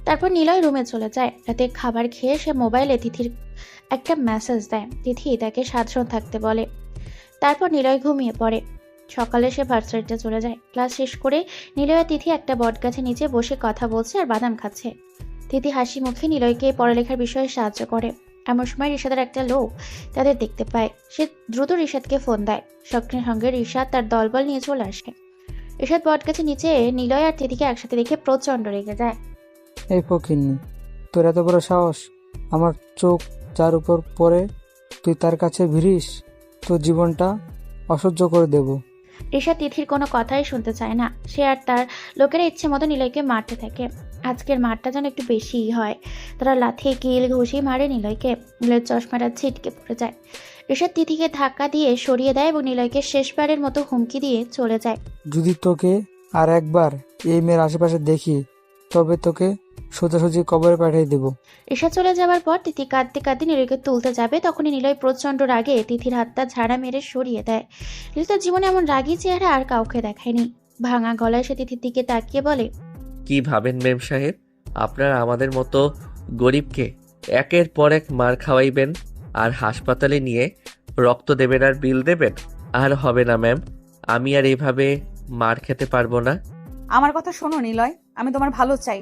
Speaker 1: তারপর নিলয় রুমে চলে যায়। রাতে খাবার খেয়ে সে মোবাইলে তিথির একটা মেসেজ দেয়। তিথি তাকে সাবধান থাকতে বলে। তারপর নিলয় ঘুমিয়ে পড়ে। সকালে সে ভার্সিটিতে চলে যায়। ক্লাস শেষ করে নিলয় আর তিথি একটা বটগাছের নিচে বসে কথা বলছে আর বাদাম খাচ্ছে। তিথি হাসি মুখে নিলয়কে পড়ালেখার বিষয়ে সাহায্য করে। এমন সময় রিশাদের একটা লোক তাদের দেখতে পায়। সে দ্রুত রিশাদকে ফোন দেয়। সঙ্গে সঙ্গে রিশাদ তার দলবল নিয়ে চলে আসে। রিশাদ বটগাছের নিচে নিলয় আর তিথিকে একসাথে দেখে প্রচন্ড রেগে যায়।
Speaker 8: এই ফকিন্নি, তোর এত বড় সাহস! আমার চোখ যার উপর পড়ে তুই তার কাছে ভিড়িস, তোর জীবনটা অসহ্য করে দেব।
Speaker 1: রিশাদ তিথির কোনো কথাই শুনতে চায় না। সে আর তার লোকেরা ইচ্ছে মতো নিলয়কে মারতে থাকে। আজকের মারটা যেন একটু বেশিই হয়। তারা লাথি কিল ঘুষি মারে নিলয়কে। নিলয়ের চশমাটা ছিটকে পড়ে যায়। রিশাদ তিথিকে ধাক্কা দিয়ে সরিয়ে দেয় এবং নিলয়কে শেষবারের মতো হুমকি দিয়ে চলে যায়।
Speaker 8: যদি তোকে আর একবার এই মেয়ের আশেপাশে দেখি তবে তোকে সোজাসুজি কবরে পাঠিয়ে দেব।
Speaker 1: রিশাদ চলে যাওয়ার পর তিথি কাঁদতে কাঁদতে নিলয়কে তুলতে যাবে। তখনই নিলয় প্রচন্ড রাগে তিথির হাতটা ঝাড়া মেরে সরিয়ে দেয়। নিলয় তার জীবনে এমন রাগী চেহারা আর কাউকে দেখায়নি। ভাঙা গলায় সে তিথির দিকে তাকিয়ে বলে,
Speaker 3: কি ভাবেন মেম সাহেব? আপনারা আমাদের মতো গরিবকে একের পর এক মার খাওয়াইবেন আর হাসপাতালে নিয়ে রক্ত দেবেন আর বিল দেবেন? আর হবে না ম্যাম, আমি আর এইভাবে মার খেতে পারবো না।
Speaker 7: আমার কথা শোনো নিলয়, আমি তোমার ভালো চাই।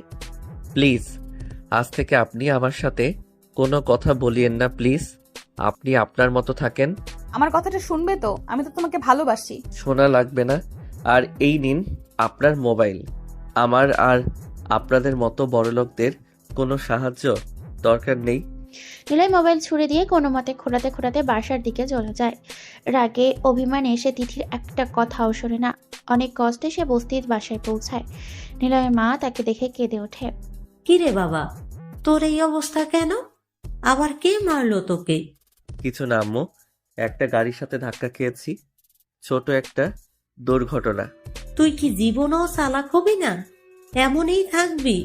Speaker 3: প্লিজ আজ থেকে আপনি আমার সাথে কোনো কথা বলিয়েন না প্লিজ। আপনি আপনার মতো থাকেন।
Speaker 7: আমার কথাটা শুনবে তো? আমি তো তোমাকে ভালোবাসি।
Speaker 3: শোনা লাগবে না। আর এই নিন আপনার মোবাইল। আমার আর আপনাদের মতো বড়লোকদের কোনো সাহায্য দরকার নেই।
Speaker 1: নিলয় মোবাইল ছুড়ে দিয়ে কোনো মতে খোঁড়াতে খোঁড়াতে বাসার দিকে চলে যায়। রাগে অভিমানে সে তিথির একটা কথাও শোনে না। অনেক কষ্টে সে বস্তির বাসায় পৌঁছায়। নিলয়ের মা তাকে দেখে কেঁদে ওঠে।
Speaker 10: কি রে বাবা, তোর এই অবস্থা কেন? আবার কে মারলো তোকে?
Speaker 3: কিছু না আম্মু, একটা গাড়ির সাথে ধাক্কা খেয়েছি, ছোট একটা দুর্ঘটনা।
Speaker 10: তুই কি জীবনও চালাক হবি না? এমনই থাকবি?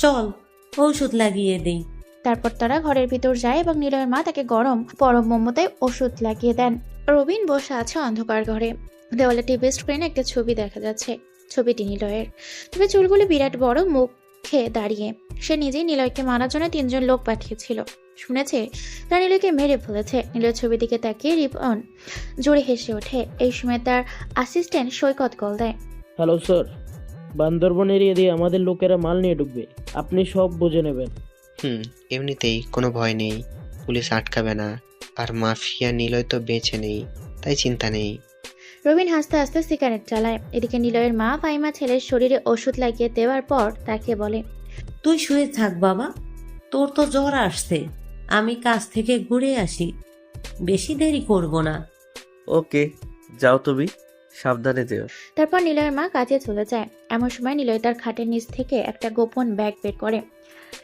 Speaker 10: চল ঔষধ লাগিয়ে দেই।
Speaker 1: তারপর তারা ঘরের ভিতর যায় এবং নিলয়ের মা তাকে গরম পরম মমতায় ওষুধ লাগিয়ে দেন। রবিন বসে আছে অন্ধকার ঘরে। দেওয়ালে টিভি স্ক্রিনে একটা ছবি দেখা যাচ্ছে। ছবিটি নিলয়ের, তবে চুলগুলি বিরাট বড়, মুখে দাঁড়িয়ে। সে নিজেই নিলয়কে মারার জন্য 3জন লোক পাঠিয়েছিল। শুনেছে তারা নিলয়কে মেরে ফেলেছে। নিলয়ের ছবির দিকে তাকিয়ে রিপন জোরে হেসে ওঠে। এই সময় তার অ্যাসিস্ট্যান্ট সৈকত কল দেয়।
Speaker 12: হ্যালো স্যার, বান্দরবন এরিয়া দিয়ে আমাদের লোকেরা মাল নিয়ে ঢুকবে, আপনি সব বুঝে নেবেন।
Speaker 4: এমনিতেই কোনো ভয় নেই, পুলিশ আটকাবে না। আর মাফিয়া নিলয় তো বেঁচে নেই, তাই চিন্তা নেই।
Speaker 1: রবিন হাসতে হাসতে সিগারেট চালায়। এদিকে নিলয়ের মা ফাইমা ছেলের শরীরে ওষুধ লাগিয়ে দেওয়ার পর তাকে বলে,
Speaker 10: তুই শুয়ে থাক বাবা, তোর তো জ্বর আসছে। আমি কাজ থেকে ঘুরে আসি, বেশি দেরি করব না।
Speaker 3: ওকে যাও, তুমি সাবধানে যেও।
Speaker 1: তারপর নিলয়ের মা কাজে চলে যায়। এমন সময় নিলয় তার খাটের নিচ থেকে একটা গোপন ব্যাগ বের করে।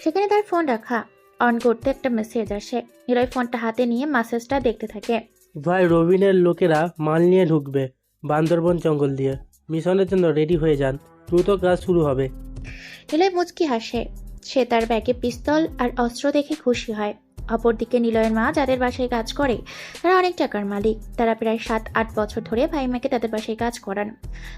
Speaker 1: সেখানে তার ফোন রাখা। অন করতে একটা মেসেজ আসে। নিলয় ফোনটা হাতে নিয়ে মেসেজটা দেখতে থাকে।
Speaker 12: ভাই, রবিনের লোকেরা মাল নিয়ে ঢুকবে বান্দরবন জঙ্গল দিয়ে। মিশনের জন্য রেডি হয়ে যান, দ্রুত কাজ শুরু হবে।
Speaker 1: নিলয় মুচকি হাসে। সে তার ব্যাগে পিস্তল আর অস্ত্র দেখে খুশি হয়। অপরদিকে নিলয়ের মা যাদের বাসায় কাজ করে তারা অনেক টাকার মালিক। তারা প্রায় 7-8 বছর ধরে ফাহিমাকে তাদের বাসায় কাজ করান।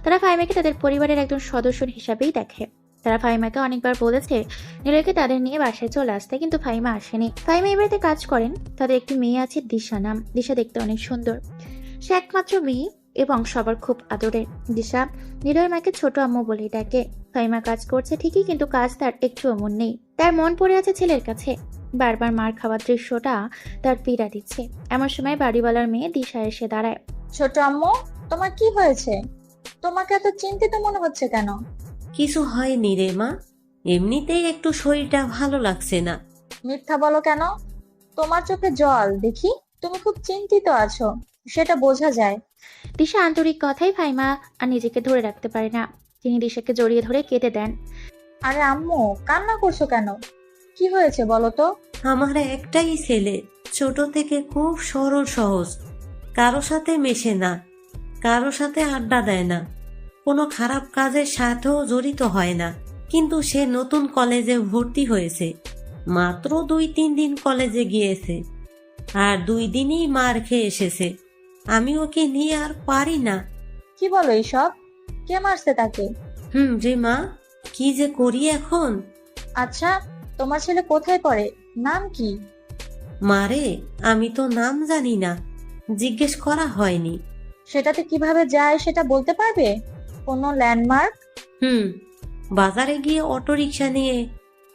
Speaker 1: তারা ফাহিমাকে তাদের পরিবারের একজন সদস্য হিসাবেই দেখে। তারা ফাহিমাকে অনেকবার বলেছে নিলয়কে তাদের নিয়ে বাসায় চলে আসতে, কিন্তু ফাহিমা আসেনি। ফাহিমা এই বাড়িতে কাজ করেন। তাদের একটি মেয়ে আছে, দিশা নাম। দিশা দেখতে অনেক সুন্দর। সে একমাত্র মেয়ে এবং সবার খুব আদরের। দিশা নিলয়ের মাকে ছোট আম্মু বলেই ডাকে। ফাহিমা কাজ করছে ঠিকই, কিন্তু কাজ তার একটুও মন নেই। তার মন পড়ে আছে ছেলের কাছে। বারবার মার খাওয়ার দৃশ্যটা তার পীড়া দিচ্ছে। এমন সময় বাড়িওয়ালার মেয়ে দিশা এসে দাঁড়ায়।
Speaker 13: ছোট আম্মু, তোমার কি হয়েছে? তোমাকে এত চিন্তিত মনে হচ্ছে কেন?
Speaker 10: কিছু হয়নি রে মা, এমনিতেই একটু শরীরটা ভালো লাগছে না।
Speaker 13: মিথ্যা বলো কেন? তোমার চোখে জল দেখি। তুমি খুব চিন্তিত আছো, সেটা বোঝা যায়।
Speaker 1: দিশা আন্তরিক কথাই ফাহিমা আর নিজেকে ধরে রাখতে পারে না। তিনি দিশাকে জড়িয়ে ধরে কেঁদে দেন।
Speaker 13: আরে আম্মু, কান্না করছো কেন? কি হয়েছে বলো তো?
Speaker 10: আমার একটাই ছেলে, ছোট থেকে খুব সরল সহজ, কারো সাথে মেশে না, কারো সাথে আড্ডা দেয় না, কোনো খারাপ কাজের সাথেও জড়িত হয় না। কিন্তু সে নতুন কলেজে ভর্তি হয়েছে, মাত্র 2-3 দিন কলেজে গিয়েছে, আর 2 দিনই মার খেয়ে এসেছে। আমি ওকে নিয়ে আর পারি না।
Speaker 13: কি বলো এইসব? কে মারছে তাকে?
Speaker 10: রে মা, কি যে করি এখন।
Speaker 13: আচ্ছা, তোমার ছেলে কোথায় পড়ে? নাম কি?
Speaker 10: মারে, আমি তো নাম জানি না, জিজ্ঞেস করা হয়নি।
Speaker 13: সেটাতে কিভাবে যায় সেটা বলতে পারবে? কোনো ল্যান্ডমার্ক?
Speaker 10: বাজারে গিয়ে অটোরিকশা নিয়ে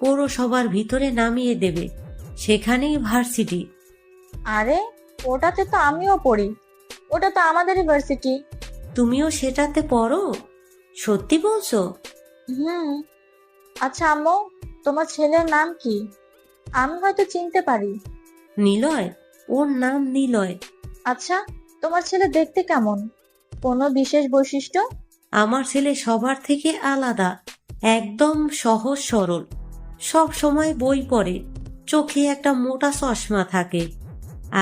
Speaker 10: পৌরসভার ভিতরে নামিয়ে দেবে, সেখানেই ভার্সিটি।
Speaker 13: আরে, ওটাতে তো আমিও পড়ি। ওটা তো আমাদের ইউনিভার্সিটি।
Speaker 10: তুমিও সেটাতে পড়ো? সত্যি বলছো?
Speaker 13: আচ্ছা আম্মু, তোমার ছেলের নাম কি? আমি হয়তো চিনতে পারি।
Speaker 10: নিলয়, ওর নাম নিলয়।
Speaker 13: আচ্ছা, তোমার ছেলে দেখতে কেমন? কোনো বিশেষ বৈশিষ্ট্য?
Speaker 10: আমার ছেলে সবার থেকে আলাদা, একদম সহজ সরল, সব সময় বই পড়ে, চোখে একটা মোটা চশমা থাকে,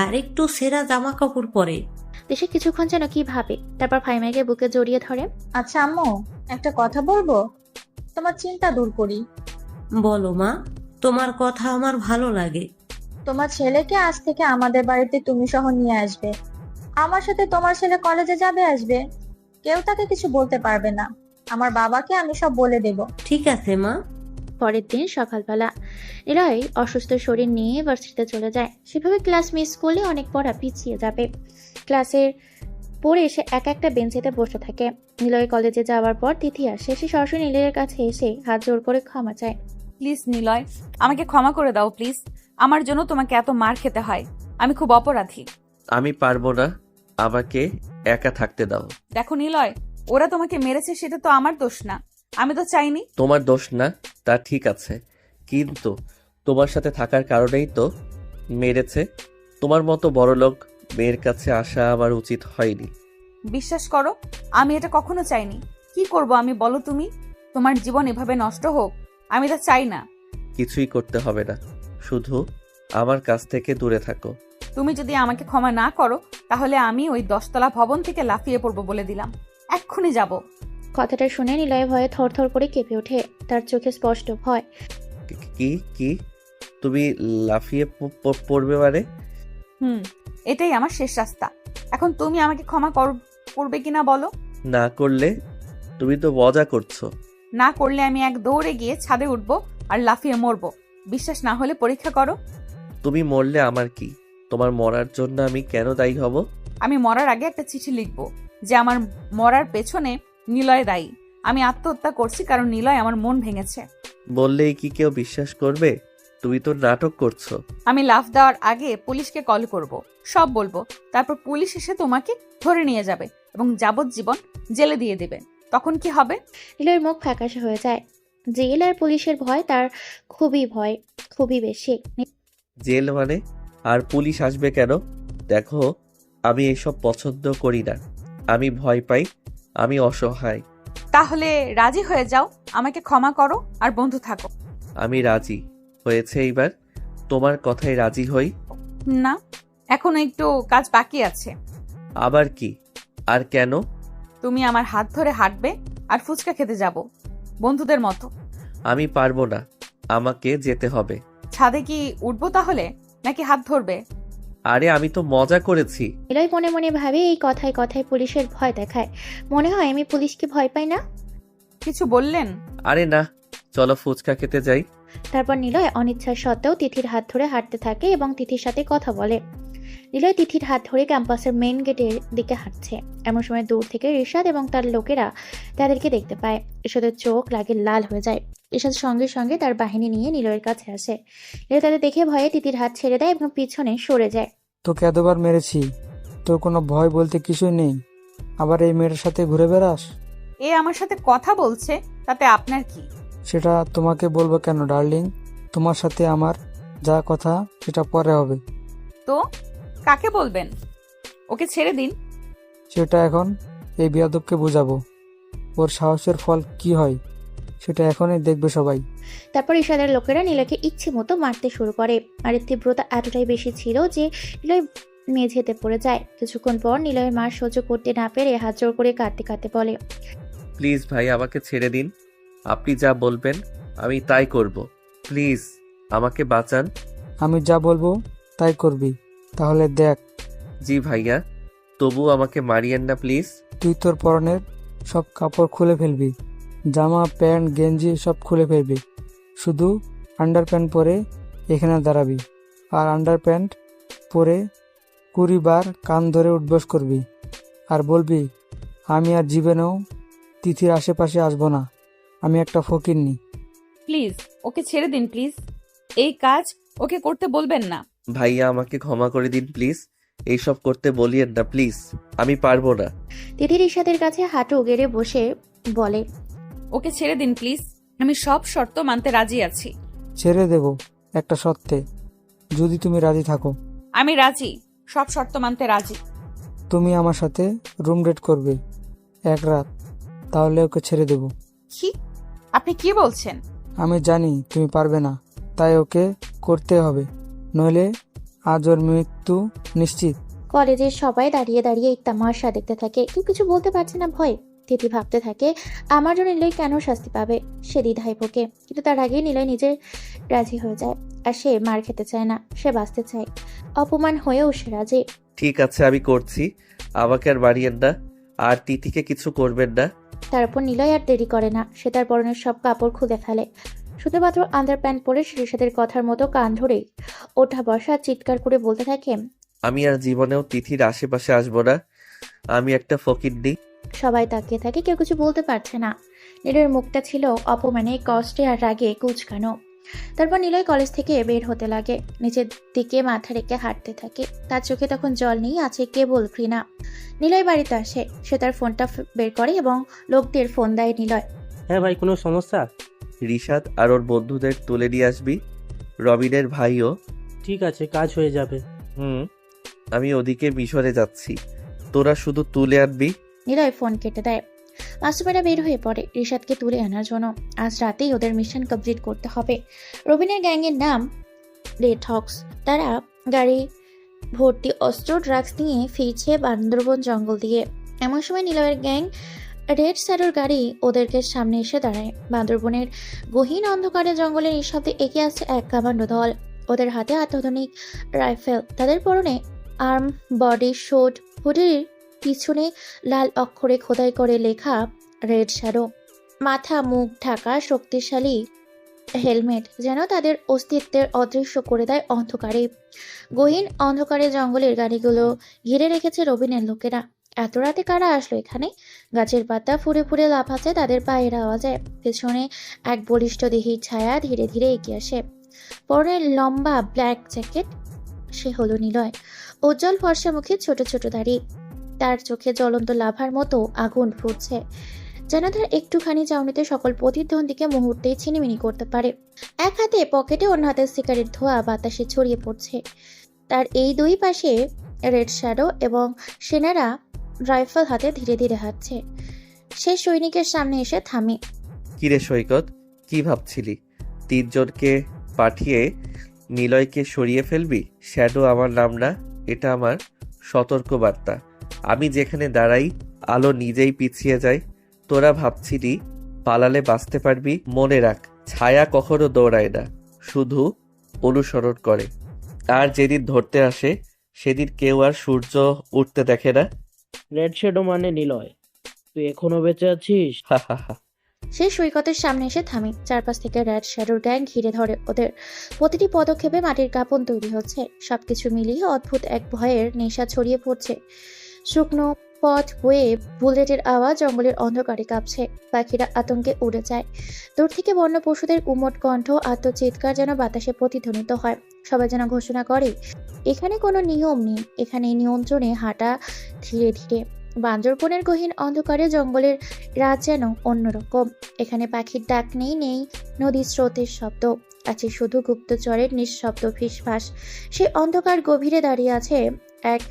Speaker 10: আর একটু সেরা জামা কাপড় পরে।
Speaker 1: দেশে কিছুক্ষণ যেন কি ভাবে, তারপর ফাহিমাকে বুকে জড়িয়ে ধরে।
Speaker 13: আচ্ছা আম্মু, একটা কথা বলবো? তোমার চিন্তা দূর করি।
Speaker 10: বলো মা, তোমার কথা আমার ভালো লাগে।
Speaker 13: তোমার ছেলেকে আজ থেকে আমাদের বাড়িতে তুমি সহ নিয়ে আসবে। আমার সাথে তোমার ছেলে কলেজে যাবে আসবে, কেউ তাকে কিছু বলতে পারবে না। আমার বাবাকে আমি সব বলে দেব।
Speaker 10: ঠিক আছে মা।
Speaker 1: পরের দিন সকালবেলা নিলয় অসুস্থ শরীর নিয়ে ভার্সিটিতে চলে যায়। সেভাবে ক্লাস মিস করলে অনেক পড়া পিছিয়ে যাবে। ক্লাসের পরে এসে একটা বেঞ্চিতে বসে থাকে। নিলয় কলেজে যাওয়ার পর তিথি আসে। সে সরাসরি নিলয়ের কাছে এসে হাত জোর করে ক্ষমা চায়।
Speaker 7: প্লিজ নিলয়, আমাকে ক্ষমা করে দাও প্লিজ। আমার জন্য তোমাকে এত মার খেতে হয়। আমি খুব অপরাধী।
Speaker 3: আমি পারবো না, আমাকে একা থাকতে দাও।
Speaker 7: দেখো নিলয়, ওরা তোমাকে মেরেছে সেটা তো আমার দোষ না। আমি তো চাইনি।
Speaker 3: তোমার দোষ না, তা ঠিক আছে, কিন্তু তোমার সাথে থাকার কারণেই তো মেরেছে। তোমার মতো বড়লোক মেয়ের কাছে আসা আমার উচিত হয়নি।
Speaker 7: বিশ্বাস করো, আমি এটা কখনো চাইনি। কি করব আমি বলো তুমি? তোমার জীবন এভাবে নষ্ট হোক আমি তা চাই না।
Speaker 3: কিছুই করতে হবে না, শুধু আমার কাছ থেকে দূরে থাকো।
Speaker 7: তুমি যদি আমাকে ক্ষমা না করো তাহলে আমি ওই 10তলা ভবন থেকে লাফিয়ে পড়বো বলে দিলাম। এক্ষুনি যাব।
Speaker 1: কথাটা শুনে নিলয় ভয়ে থরথর করে কেঁপে ওঠে। তার চোখে স্পষ্ট ভয়।
Speaker 3: কি কি তুমি লাফিয়ে পড়বে মানে?
Speaker 7: এটাই আমার শেষ রাস্তা। এখন তুমি আমাকে ক্ষমা করবে কিনা বলো?
Speaker 3: না করলে? তুমি তো মজা করছো।
Speaker 7: না করলে আমি এক দৌড়ে গিয়ে ছাদে উঠবো আর লাফিয়ে মরবো। বিশ্বাস না হলে পরীক্ষা করো।
Speaker 3: তুমি মরলে আমার কি? তোমার মরার জন্য আমি কেন দায়ী হব?
Speaker 7: আমি মরার আগে একটা চিঠি লিখবো যে আমার মরার পেছনে নিলয় দায়ী। আমি আত্মহত্যা করছি কারণ নিলয় আমার মন ভেঙেছে।
Speaker 3: বললেই কি কেউ বিশ্বাস করবে? তুমি তো নাটক করছো।
Speaker 7: আমি লাফ দেওয়ার আগে পুলিশকে কল করব, সব বলবো। তারপর পুলিশ এসে তোমাকে ধরে নিয়ে যাবে এবং যাবজ্জীবন জেলে দিয়ে দেবে। তখন কি হবে?
Speaker 1: নিলয়ের মুখ ফ্যাকাশে হয়ে যায়। জেল আর পুলিশের ভয় তার খুবই বেশি।
Speaker 3: জেল মানে? আর পুলিশ আসবে কেন? দেখো, আমি এসব পছন্দ করি না। আমি ভয় পাই, আমি অসহায়।
Speaker 7: তাহলে রাজি হয়ে যাও, আমাকে ক্ষমা করো আর বন্ধু থাকো।
Speaker 3: আমি রাজি হয়েছে। এইবার তোমার কথায় রাজি হই?
Speaker 7: না, এখনো একটু কাজ বাকি আছে।
Speaker 3: আবার কি? আর কেন?
Speaker 7: তুমি আমার হাত ধরে হাঁটবে আর ফুচকা খেতে যাব, বন্ধুদের মতো।
Speaker 3: আমি পারবো না, আমাকে যেতে হবে।
Speaker 7: ছাদে কি উঠবো তাহলে, নাকি হাত ধরবে?
Speaker 3: আরে আমি তো মজা করেছি।
Speaker 1: নিলয় মনে মনে ভাবে এই কথায় কথায় পুলিশের ভয় দেখায়। মনে হয় আমি পুলিশকে ভয় পাই না।
Speaker 7: কিছু বললেন?
Speaker 3: আরে না, চলো ফুচকা খেতে যাই।
Speaker 1: তারপর নিলয় অনিচ্ছা সত্ত্বেও তিথির হাত ধরে হাঁটতে থাকে এবং তিথির সাথে কথা বলে। নিলয় তিথির হাত ধরে ক্যাম্পাসের মেইন গেটের দিকে হাঁটছে। এমন সময় দূর থেকে রিশাদ এবং তার লোকেরা তাদেরকে দেখতে পায়। রিশাদের চোখ লাগে লাল হয়ে যায়। রিশাদ সঙ্গে সঙ্গে তার বাহিনী নিয়ে নিলয়ের কাছে আসে। নিলয় তাদের দেখে ভয়ে তিথির হাত ছেড়ে দেয় এবং পিছনে সরে যায়।
Speaker 8: তোকে এতবার মেরেছি, তোর কোনো ভয় বলতে কিছুই নেই, আবার এই মেয়েটার সাথে ঘুরে বেড়াস?
Speaker 7: এ আমার সাথে কথা বলছে, তাতে আপনার কি?
Speaker 8: সেটা তোমাকে বলবো কেন ডার্লিং? তোমার সাথে আমার যা কথা সেটা পরে হবে।
Speaker 7: তো কাকে বলবেন? ওকে ছেড়ে দিন।
Speaker 8: সেটা এখন এই বিয়াদবকে বোঝাবো, ওর সাহসের ফল কি হয় সেটা এখনই দেখবে সবাই।
Speaker 1: তারপর রিশাদের লোকেরা নিলয়কে ইচ্ছে মতো মারতে শুরু করে। আর এর তীব্রতা এতটাই বেশি ছিল যে নিলয় মেঝেতে পড়ে যায়। কিছুক্ষণ পর নিলয়ের মা সহ্য করতে না পেরে হাত জোর করে কাঁদতে কাঁদতে বলে,
Speaker 3: প্লিজ ভাই, আমাকে ছেড়ে দিন। আপনি যা বলবেন আমি তাই করব। প্লিজ আমাকে বাঁচান।
Speaker 8: আমি যা বলবো তাই করবি, তাহলে দেখ।
Speaker 3: জি ভাইয়া, তবু আমাকে মারিয়েন না প্লিজ।
Speaker 8: তুই তোর পরনের সব কাপড় খুলে ফেলবি, জামা প্যান্ট গেঞ্জি সব খুলে ফেলবি, শুধু আন্ডার প্যান্ট পরে এখানে দাঁড়াবি, আর আন্ডার প্যান্ট পরে 20 বার কান ধরে উঠবস করবি, আর বলবি আমি আর জীবনেও তিথির আশেপাশে আসবো না, আমি একটা ফকিন্নি।
Speaker 7: প্লিজ ওকে ছেড়ে দিন প্লিজ, এই কাজ ওকে করতে বলবেন না।
Speaker 3: ভাইয়া আমাকে ক্ষমা করে দিন প্লিজ, এইসব করতে বলিয়েন না প্লিজ, আমি পারবো না।
Speaker 1: তিথি রিশাদের কাছে হাঁটু গেড়ে বসে বলে,
Speaker 7: ওকে ছেড়ে দিন প্লিজ, আমি সব শর্ত মানতে রাজি আছি।
Speaker 8: ছেড়ে দেব একটা শর্তে, যদি তুমি রাজি থাকো।
Speaker 7: আমি রাজি, সব শর্ত মানতে রাজি।
Speaker 8: তুমি আমার সাথে রুম ডেট করবে 1 রাত, তাহলে ওকে ছেড়ে দেব।
Speaker 7: কি? আপনি কি বলছেন?
Speaker 8: আমি জানি তুমি পারবে না, তাই ওকে করতে হবে, নইলে আজ ওর মৃত্যু নিশ্চিত।
Speaker 1: কলেজের সবাই দাঁড়িয়ে দাঁড়িয়ে এই তামাশা দেখতে থাকে। কেউ কিছু বলতে পারছে না ভয়ে। তিথি ভাবতে থাকে আমার জন্য নিলয় কেন শাস্তি পাবে। সে দ্বিধায় ভোগে, কিন্তু তার আগে নিলয় নিজে রাজি হয়ে যায়। আর সে মার খেতে চায় না, সে বাঁচতে চায়। অপমান হয়েও সে রাজি।
Speaker 3: ঠিক আছে, আমি করছি, আমাকে আর মারিয়েন না, আর তিথিকে কিছু করবেন না।
Speaker 1: তারপর নিলয় আর দেরি করে না, সে তার পরনের সব কাপড় খুলে ফেলে। শুধুমাত্র আন্ডার প্যান্ট পরে সে রিশাদের কথার মতো কান ধরে ওঠা বসা চিৎকার করে বলতে থাকে,
Speaker 3: আমি আর জীবনেও তিথির আশেপাশে আসবো না, আমি একটা ফকিন্নি।
Speaker 1: সবাই তাকিয়ে থাকে, কেউ কিছু বলতে পারছে না। নিলয়ের মুখটা ছিল অপমানে, কষ্টে আর রাগে কুঁচকানো। তারপর নিলয় কলেজ থেকে বের হতে লাগে, নিচের দিকে মাথা রেখে হাঁটতে থাকে। তার চোখে তখন জল নেই, আছে কেবল ঘৃণা। নিলয় বাড়িতে আসে, সে তার ফোনটা বের করে এবং লোকদের ফোন দেয় নিলয়।
Speaker 12: হ্যাঁ ভাই, কোনো সমস্যা?
Speaker 3: রিশাদ আর ওর বন্ধুদের তুলে নিয়ে আসবি, রবিনের ভাইও।
Speaker 12: ঠিক আছে, কাজ হয়ে যাবে।
Speaker 3: আমি ওদিকে মিশরে যাচ্ছি, তোরা শুধু তুলে আনবি।
Speaker 1: নিলয় ফোন কেটে দেয়। মাসুমেরা বের হয়ে পড়ে রিশাদকে তুলে আনার জন্য। আজ রাতেই ওদের মিশন কমপ্লিট করতে হবে। রবিনের গ্যাংয়ের নাম রেড হক্স। তারা গাড়ি ভর্তি অস্ত্র ড্রাগস নিয়ে ফিরছে বান্দরবন জঙ্গল দিয়ে। এমন সময় নিলয়ের গ্যাং রেড স্যারোর গাড়ি ওদেরকে সামনে এসে দাঁড়ায়। বান্দরবনের গহীন অন্ধকারে জঙ্গলের নিঃশব্দে এগিয়ে আসছে এক কামান্ড দল। ওদের হাতে অত্যাধুনিক রাইফেল, তাদের পরনে আর্ম বডি শুট, হুডির পিছনে লাল অক্ষরে খোদাই করে লেখা রেড শ্যাডো। মাথা মুখ ঢাকা শক্তিশালী হেলমেট যেন তাদের অস্তিত্বের অদৃশ্য করে দেয় অন্ধকারে। গহীন অন্ধকারে জঙ্গলের গাড়িগুলো ঘিরে রেখেছে রবিনের লোকেরা। এত রাতে কারা আসলো এখানে? গাছের পাতা ফুরে ফুরে লাফাচ্ছে তাদের পায়ের আওয়াজে। পেছনে এক বলিষ্ঠ দেহীর ছায়া ধীরে ধীরে এগিয়ে আসে। পরে লম্বা ব্ল্যাক জ্যাকেট, সে হলো নিলয়। উজ্জ্বল ফর্সা মুখে ছোট ছোট দাড়ি, তার চোখে জ্বলন্ত লাভার মতো আগুন ফুটছে, যেন তার একটুখানি চাউনিতে সকল প্রতিদ্বন্দ্বীকে মুহূর্তেই ছিনিমিনি করতে পারে। এক হাতে পকেটে, অন্য হাতে সিগারেট ধোঁয়া বাতাসে ছড়িয়ে পড়ছে। তার এই দুই পাশে রেড শ্যাডো এবং সেনারা রাইফেল হাতে ধীরে ধীরে হাঁটছে। সে সৈনিকের সামনে এসে থামে।
Speaker 3: কিরে সৈকত, কি ভাবছিলি? 3 জনকে পাঠিয়ে নিলয়কে সরিয়ে ফেলবি? শ্যাডো আমার নাম না, এটা আমার সতর্ক বার্তা। আমি যেখানে দাঁড়াই আলো নিজেই পিছিয়ে যায়। তোরা ভাবছিলি পালালে বাঁচতে পারবি? মনে রাখ, ছায়া কখনো দৌড়ায় না, শুধু অনুসরণ করে। আর যেদিন ধরতে আসে সেদিন কেউ আর সূর্য উঠতে দেখে না।
Speaker 12: রেড শ্যাডো মানে নিলয়, তুই এখনো বেঁচে আছিস?
Speaker 3: হা হা হা।
Speaker 1: সে সৈকতের সামনে এসে থামে। চারপাশ থেকে রেড শ্যাডোর গ্যাং ঘিরে ধরে ওদের। প্রতিটি পদক্ষেপে মাটির কাঁপন তৈরি হচ্ছে। সবকিছু মিলিয়ে অদ্ভুত এক ভয়ের নেশা ছড়িয়ে পড়ছে। শুকনো পথ বয়ে বুলেটের আওয়াজ জঙ্গলের অন্ধকারে কাঁপছে। পাখিরা আতঙ্কে উড়ে যায়। দূর থেকে বন্য পশুদের উমট কণ্ঠ, আত্মচিৎকার যেন বাতাসে প্রতিধ্বনিত হয়। সবাই যেন ঘোষণা করে, এখানে কোনো নিয়ম নেই, এখানে নিয়ন্ত্রণে হাঁটা ধীরে ধীরে। বান্দরবনের গহীন অন্ধকারে জঙ্গলের রাত যেন অন্যরকম। এখানে পাখির ডাক নেই, নেই নদীর স্রোতের শব্দ, আছে শুধু গুপ্তচরের নিঃশব্দ ফিসফাস। সেই অন্ধকার গভীরে দাঁড়িয়ে আছে এক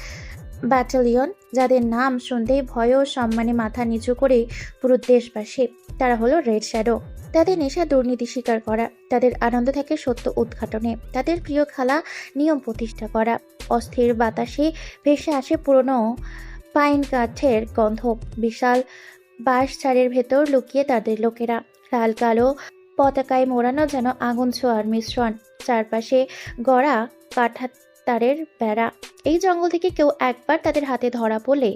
Speaker 1: ব্যাটালিয়ন, যাদের নাম শুনতেই ভয় ও সম্মানে মাথা নিচু করে পুরো দেশবাসী। তারা হলো রেড শ্যাডো। তাদের নেশা দুর্নীতি স্বীকার করা, তাদের আনন্দ থাকে সত্য উদ্ঘাটনে, তাদের প্রিয় খেলা নিয়ম প্রতিষ্ঠা করা। অস্থির বাতাসে ভেসে আসে পুরনো পাইন কাঠের গন্ধ। বিশাল বাঁশ ছাড়ের ভেতর লুকিয়ে তাদের লোকেরা। লাল কালো পতাকায় মোড়ানো যেন আগুন ছোঁয়ার মিশ্রণ। চারপাশে গড়া কাঠা তারের বেড়া। এই জঙ্গল থেকে কেউ একবার তাদের হাতে ধরা পড়লে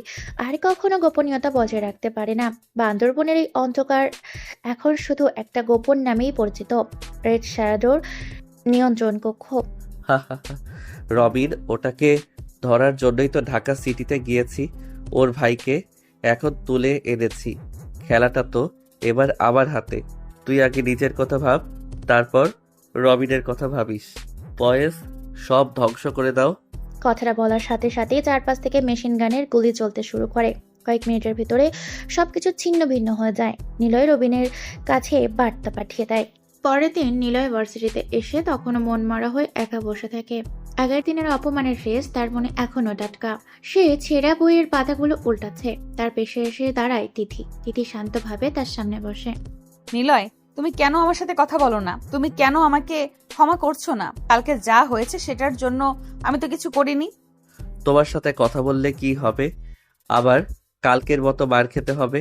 Speaker 1: আর কখনো গোপনীয়তা বজায় রাখতে পারে না। বান্দরবনের এই অন্ধকার এখন শুধু একটা গোপন নামেই পরিচিত, রেড শ্যাডোর নিয়ন্ত্রণ কক্ষ।
Speaker 3: হা হা হা। রবিন, ওটাকে ধরার জন্যই তো ঢাকা সিটিতে গিয়েছি। ওর ভাইকে এখন তুলে এনেছি। খেলাটা তো এবার আমার হাতে। তুই আগে নিজের কথা ভাব, তারপর রবিনের কথা ভাবিস। বয়েস, সব ধ্বংস করে দাও।
Speaker 1: কথাটা বলার সাথে সাথে চারপাশ থেকে মেশিন গানের গুলি চলতে শুরু করে। কয়েক মিনিটের ভিতরে সবকিছু ছিন্ন ভিন্ন হয়ে যায়। নিলয় রবিনের কাছে বার্তা পাঠিয়ে দেয়। পরের দিন নিলয় ভার্সিটিতে এসে তখনও মন মারা হয়ে একা বসে থাকে। আগের দিনের অপমানের রেস তার মনে এখনো টাটকা। সে ছেঁড়া বইয়ের পাতাগুলো উল্টাচ্ছে। তার পেশে এসে দাঁড়ায় তিথি। তিথি শান্তভাবে তার সামনে বসে।
Speaker 7: নিলয়, তুমি কেন আমার সাথে কথা বলো না? তুমি কেন আমাকে ক্ষমা করছো না? কালকে যা হয়েছে সেটার জন্য আমি তো কিছু করিনি।
Speaker 3: তোমার সাথে কথা বললে কি হবে? আবার কালকের মতো মার খেতে হবে?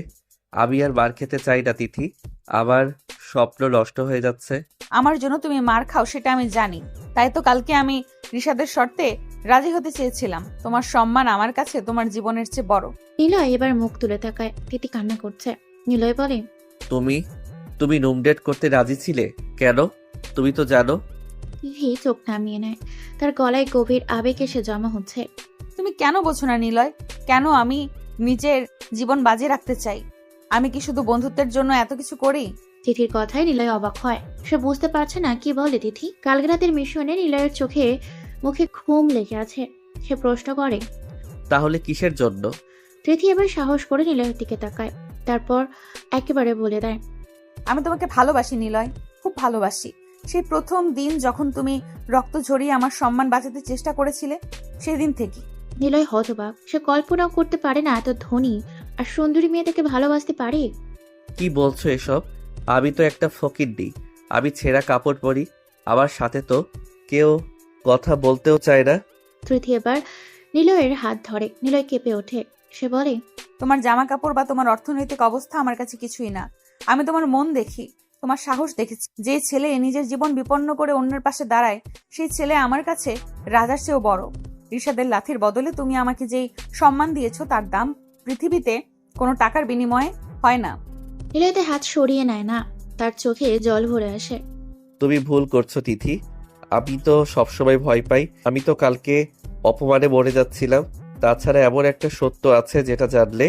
Speaker 3: আমি আর মার খেতে চাই না তিথি। আমার স্বপ্ন নষ্ট হয়ে যাচ্ছে।
Speaker 7: আমার জন্য তুমি মার খাও সেটা আমি জানি, তাই তো কালকে আমি রিশাদের শর্তে রাজি হতে চেয়েছিলাম। তোমার সম্মান আমার কাছে তোমার জীবনের চেয়ে বড়।
Speaker 1: নিলয় এবার মুখ তুলে তাকায়। তিথি কান্না করছে। নিলয় বলে,
Speaker 3: তুমি রুম ডেট করতে রাজি ছিলে কেন? তুমি তো জানো।
Speaker 1: তিথি চোখ নামিয়ে নেয়। তার গলায় গভীর আবেগ এসে জমা হচ্ছে।
Speaker 7: তুমি কেন বোঝো না নিলয়? কেন আমি নিজের জীবন বাজি রাখতে চাই? আমি কি শুধু বন্ধুত্বের জন্য এত কিছু করি?
Speaker 1: তিথির কথায় নিলয় অবাক হয়। সে বুঝতে পারছে না কি বলে তিথি। কালকে রাতের মিশনে নিলয়ের চোখে মুখে ঘুম লেগে আছে। সে প্রশ্ন করে,
Speaker 3: তাহলে কিসের জন্য?
Speaker 1: তিথি এবার সাহস করে নিলয়ের দিকে তাকায়। তারপর একেবারে বলে দেয়,
Speaker 7: আমি তোমাকে ভালোবাসি নিলয়, খুব ভালোবাসি। সেই প্রথম দিন যখন তুমি রক্ত ঝরিয়ে আমার সম্মান বাঁচাতে চেষ্টা করেছিলে, সেদিন থেকে।
Speaker 1: নিলয় হতবাক। সে কল্পনাও করতে পারে না এত ধনী আর সুন্দরী মেয়ে তাকে ভালোবাসতে পারে।
Speaker 3: কি বলছো এসব? আমি তো একটা ফকিন্নি। আমি ছেঁড়া কাপড় পরি। আমার সাথে তো কেউ কথা বলতেও চায় না।
Speaker 1: তিথি এবার নিলয়ের হাত ধরে। নিলয় কেঁপে ওঠে। সে বলে,
Speaker 7: তোমার জামা কাপড় বা তোমার অর্থনৈতিক অবস্থা আমার কাছে কিছুই না। আমি তোমার মন দেখি, তোমার সাহস দেখেছি। যে ছেলে নিজের জীবন বিপন্ন করে অন্যের পাশে দাঁড়ায়, সেই ছেলে আমার কাছে রাজার চেয়েও বড়। রিশাদের লাথির বদলে তুমি আমাকে যেই সম্মান দিয়েছো তার দাম পৃথিবীতে কোনো টাকার বিনিময়ে হয় না।
Speaker 1: নিলয়তে হাত সরিয়ে নেয় না। তার চোখে জল ভরে আসে।
Speaker 3: তুমি ভুল করছো তিথি। আমি তো সবসময় ভয় পাই। আমি তো কালকে অপমানে মরে যাচ্ছিলাম। তাছাড়া এমন একটা সত্য আছে যেটা জানলে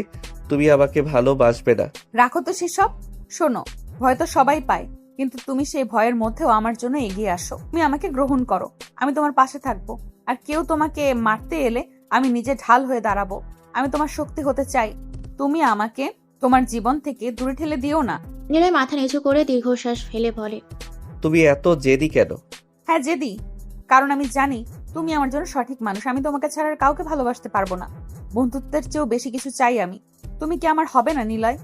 Speaker 3: তুমি আমাকে ভালোবাসবে না।
Speaker 7: রাখো তো সেসব। শোনো, ভয় তো সবাই পায়, কিন্তু তুমি সেই ভয়ের মধ্যেও আমার জন্য এগিয়ে আসো। তুমি আমাকে গ্রহণ করো, আমি তোমার পাশে থাকবো। আর কেউ তোমাকে মারতে এলে আমি নিজে ঢাল হয়ে দাঁড়াবো। আমি তোমার শক্তি হতে চাই। তুমি আমাকে তোমার জীবন থেকে দূরে ঠেলে দিও না।
Speaker 1: নিলয় মাথা নিচু করে দীর্ঘশ্বাস ফেলে বলে,
Speaker 3: তুমি এত জেদি কেন?
Speaker 7: হ্যাঁ জেদি, কারণ আমি জানি তুমি আমার জন্য সঠিক মানুষ। আমি তোমাকে ছাড়া আর কাউকে ভালোবাসতে পারবো না। বন্ধুত্বের চেয়েও বেশি কিছু চাই আমি। তুমি কি আমার হবে না নিলয়?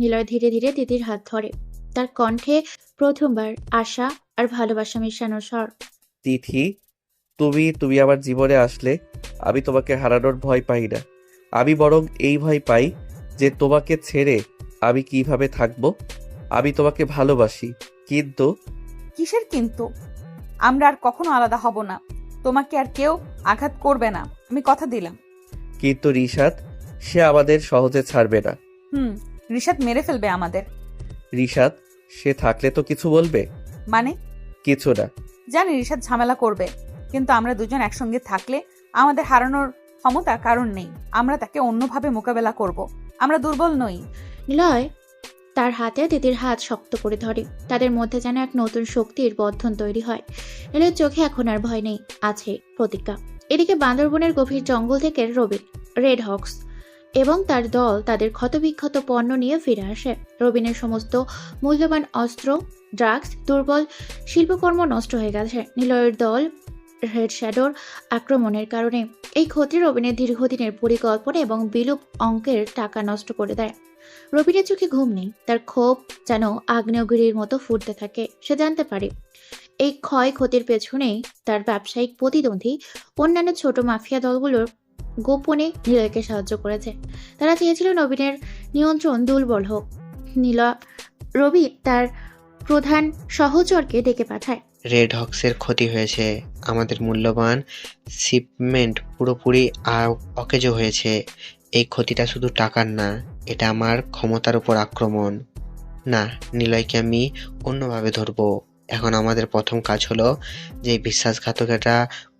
Speaker 1: নিলয় ধীরে ধীরে তিথির হাত ধরে। তার কণ্ঠে প্রথমবার আশা আর ভালোবাসা মেশানো স্বর।
Speaker 3: তিথি, তুমি আমার জীবনে আসলে আমি তোমাকে হারানোর ভয় পাই না। আমি বরং এই ভয় পাই যে তোমাকে ছেড়ে আমি কিভাবে থাকবো। আমি তোমাকে ভালোবাসি, কিন্তু
Speaker 7: কিসের কিন্তু? আমরা আর কখনো আলাদা হব না। তোমাকে আর কেউ আঘাত করবে না, আমি কথা দিলাম।
Speaker 3: কিন্তু রিশাদ, সে আমাদের সহজে ছাড়বে না।
Speaker 7: রিশাদ মেরে ফেলবে আমাদের।
Speaker 3: রিশাদ, সে থাকলে তো কিছু বলবে?
Speaker 7: মানে?
Speaker 3: কিছু না।
Speaker 7: জানি রিশাদ ঝামেলা করবে, কিন্তু আমরা দুজন একসঙ্গে থাকলে আমাদের হারানোর ক্ষমতা কারণ নেই। আমরা তাকে অন্যভাবে মোকাবেলা করব। আমরা দুর্বল নই।
Speaker 1: নিলয় তার হাতে তিতির হাত শক্ত করে ধরে। তাদের মধ্যে যেন এক নতুন শক্তির বন্ধন তৈরি হয়। নিলয়ের চোখে এখন আর ভয় নেই, আছে প্রতিজ্ঞা। এদিকে বান্দরবনের গভীর জঙ্গল থেকে রবিন, রেড হক্স এবং তার দল তাদের ক্ষতবিক্ষত পণ্য নিয়ে ফিরে আসে। রবিনের সমস্ত মূল্যবান অস্ত্র, ড্রাগস, দুর্বল শিল্পকর্ম নষ্ট হয়ে গেছে নিলয়ের দল রেড শ্যাডোর আক্রমণের কারণে। এই ক্ষতি রবিনের দীর্ঘদিনের পরিকল্পনা এবং বিলুপ অঙ্কের টাকা নষ্ট করে দেয়। রবিনের চোখে ঘুম নেই, তার ক্ষোভ যেন আগ্নেয়গিরির মতো ফুটতে থাকে। সে জানতে পারে এই ক্ষয়ক্ষতির পেছনেই তার ব্যবসায়িক প্রতিদ্বন্দ্বী অন্যান্য ছোট মাফিয়া দলগুলোর গোপনে নিলয়কে সাহায্য করেছে। তারা চেয়েছিল নবীনের নিয়ন্ত্রণ দুর্বল হোক। রবি তার প্রধান সহচরকে ডেকে পাঠায়।
Speaker 4: রেড হক্সের ক্ষতি হয়েছে, আমাদের মূল্যবান শিপমেন্ট পুরোপুরি অকেজো হয়েছে। এই ক্ষতিটা শুধু টাকার না, এটা আমার ক্ষমতার উপর আক্রমণ। না, নিলয়কে আমি অন্যভাবে ধরবো। এখন আমাদের প্রথম কাজ হলো যে বিশ্বাসঘাতকেরা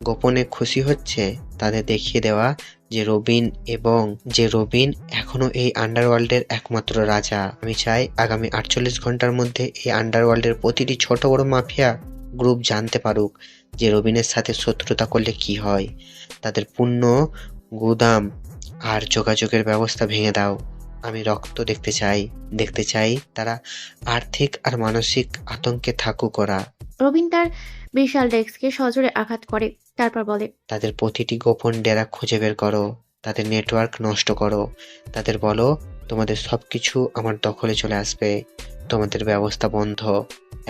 Speaker 4: গোপনে খুশি হচ্ছে তাদের দেখিয়ে দেওয়া যে রবিন এখনো এই আন্ডারওয়ার্ল্ডের একমাত্র রাজা। আমি চাই আগামী 48 ঘন্টার মধ্যে এই আন্ডারওয়ার্ল্ডের প্রতিটি ছোট বড় মাফিয়া গ্রুপ জানতে পারুক যে রবিনের সাথে শত্রুতা করলে কি হয়। তাদের পূর্ণ গুদাম আর যোগাযোগের ব্যবস্থা ভেঙে দাও। আমি রক্ত দেখতে চাই তারা আর্থিক আর মানসিক আতঙ্কে থাকুক ওরা।
Speaker 1: রবিন তার বিশাল ডেস্ককে সজোরে আঘাত করে, তারপর বলে,
Speaker 4: তাদের প্রতিটি গোপন ডেরা খুঁজে বের করো, তাদের নেটওয়ার্ক নষ্ট করো, তাদের বলো তোমাদের সবকিছু আমার দখলে চলে আসবে, তোমাদের ব্যবস্থা বন্ধ।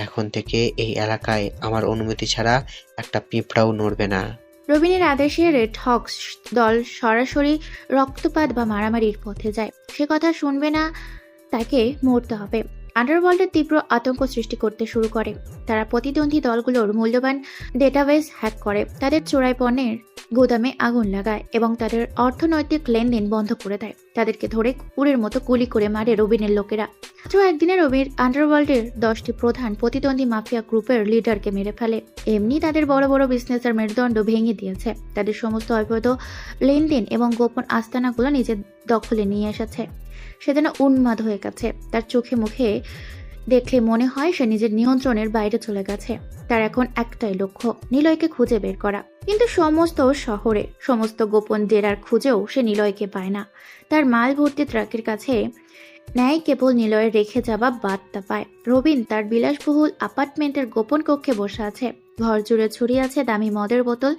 Speaker 4: এখন থেকে এই এলাকায় আমার অনুমতি ছাড়া একটা পিঁপড়াও নড়বে না।
Speaker 1: রবিনের আদেশে রেড হক্স দল সরাসরি রক্তপাত বা মারামারির পথে যায়। সে কথা শুনবে না, তাকে মরতে হবে। আন্ডারওয়ার্ল্ডের তীব্র আতঙ্ক সৃষ্টি করতে শুরু করে। তারা প্রতিদ্বন্দ্বী দলগুলোর মূল্যবান ডেটাবেস হ্যাক করে, তাদের চোরাই পণ্যের গুদামে আগুন লাগায় এবং তাদের অর্থনৈতিক লেনদেন বন্ধ করে দেয়। তাদেরকে ধরে কুকুরের মতো গুলি করে মারে রবিনের লোকেরা। মাত্র একদিনে রবির আন্ডারওয়ার্ল্ডের 10টি প্রধান প্রতিদ্বন্দ্বী মাফিয়া গ্রুপের লিডারকে মেরে ফেলে। এমনি তাদের বড় বড় বিজনেসের মেরুদণ্ড ভেঙে দিয়েছে। তাদের সমস্ত অবৈধ লেনদেন এবং গোপন আস্তানাগুলো নিজের দখলে নিয়ে এসেছে। সে যেন উন্মাদ হয়ে গেছে। তার চোখে মুখে দেখলে মনে হয় সে নিজের নিয়ন্ত্রণের বাইরে চলে গেছে। তার এখন একটাই লক্ষ্য, নিলয়কে খুঁজে বের করা। কিন্তু সমস্ত শহরে সমস্ত গোপন ডেরার খুঁজেও সে নিলয়কে পায় না। তার মাল ভর্তি ট্রাকের কাছে ন্যায় কেবল নিলয়ের রেখে যাওয়া বার্তা পায়। রবিন তার বিলাসবহুল অ্যাপার্টমেন্টের গোপন কক্ষে বসে আছে। ঘর জুড়ে ছড়িয়ে আছে দামি মদের বোতল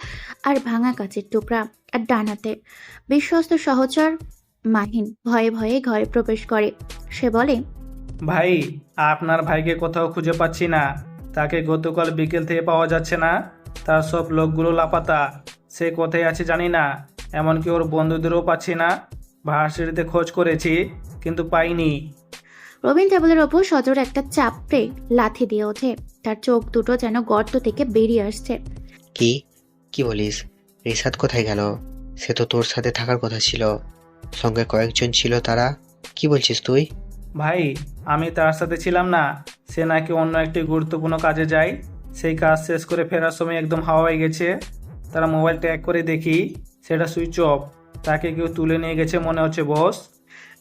Speaker 1: আর ভাঙা কাচের টুকরা। আর ডানাতে বিশ্বস্ত সহচর মাহিন ভয়ে ভয়ে ঘরে প্রবেশ করে। সে বলে,
Speaker 14: ভাই, আপনার ভাইকে কোথাও খুঁজে পাচ্ছি না। তাকে গতকাল বিকেল থেকে পাওয়া যাচ্ছে না। তার সব লোকগুলো লাপাতা। সে কোথায় আছে জানি না। এমনকি ওর বন্ধুদেরও পাচ্ছি না। ভার্সিটিতে খোঁজ করেছি, কিন্তু পাইনি।
Speaker 1: রবিন টেবিলের ওপর সজোরে একটা চাপড়ে লাথি দিয়ে ওঠে। তার চোখ দুটো যেন গর্ত থেকে বেরিয়ে আসছে।
Speaker 4: কি বলিস? রিশাদ কোথায় গেল? সে তো তোর সাথে থাকার কথা ছিল, সঙ্গে কয়েকজন ছিল। তারা কি বলছিস তুই?
Speaker 14: ভাই, আমি তার সাথে ছিলাম না। সে নাকি অন্য একটি গুরুত্বপূর্ণ কাজে যায়। সেই কাজ শেষ করে ফেরার সময় একদম হাওয়া হয়ে গেছে। তারা মোবাইল ট্র্যাক করে দেখি সেটা সুইচ অফ। তাকে কেউ তুলে নিয়ে গেছে মনে হচ্ছে বস।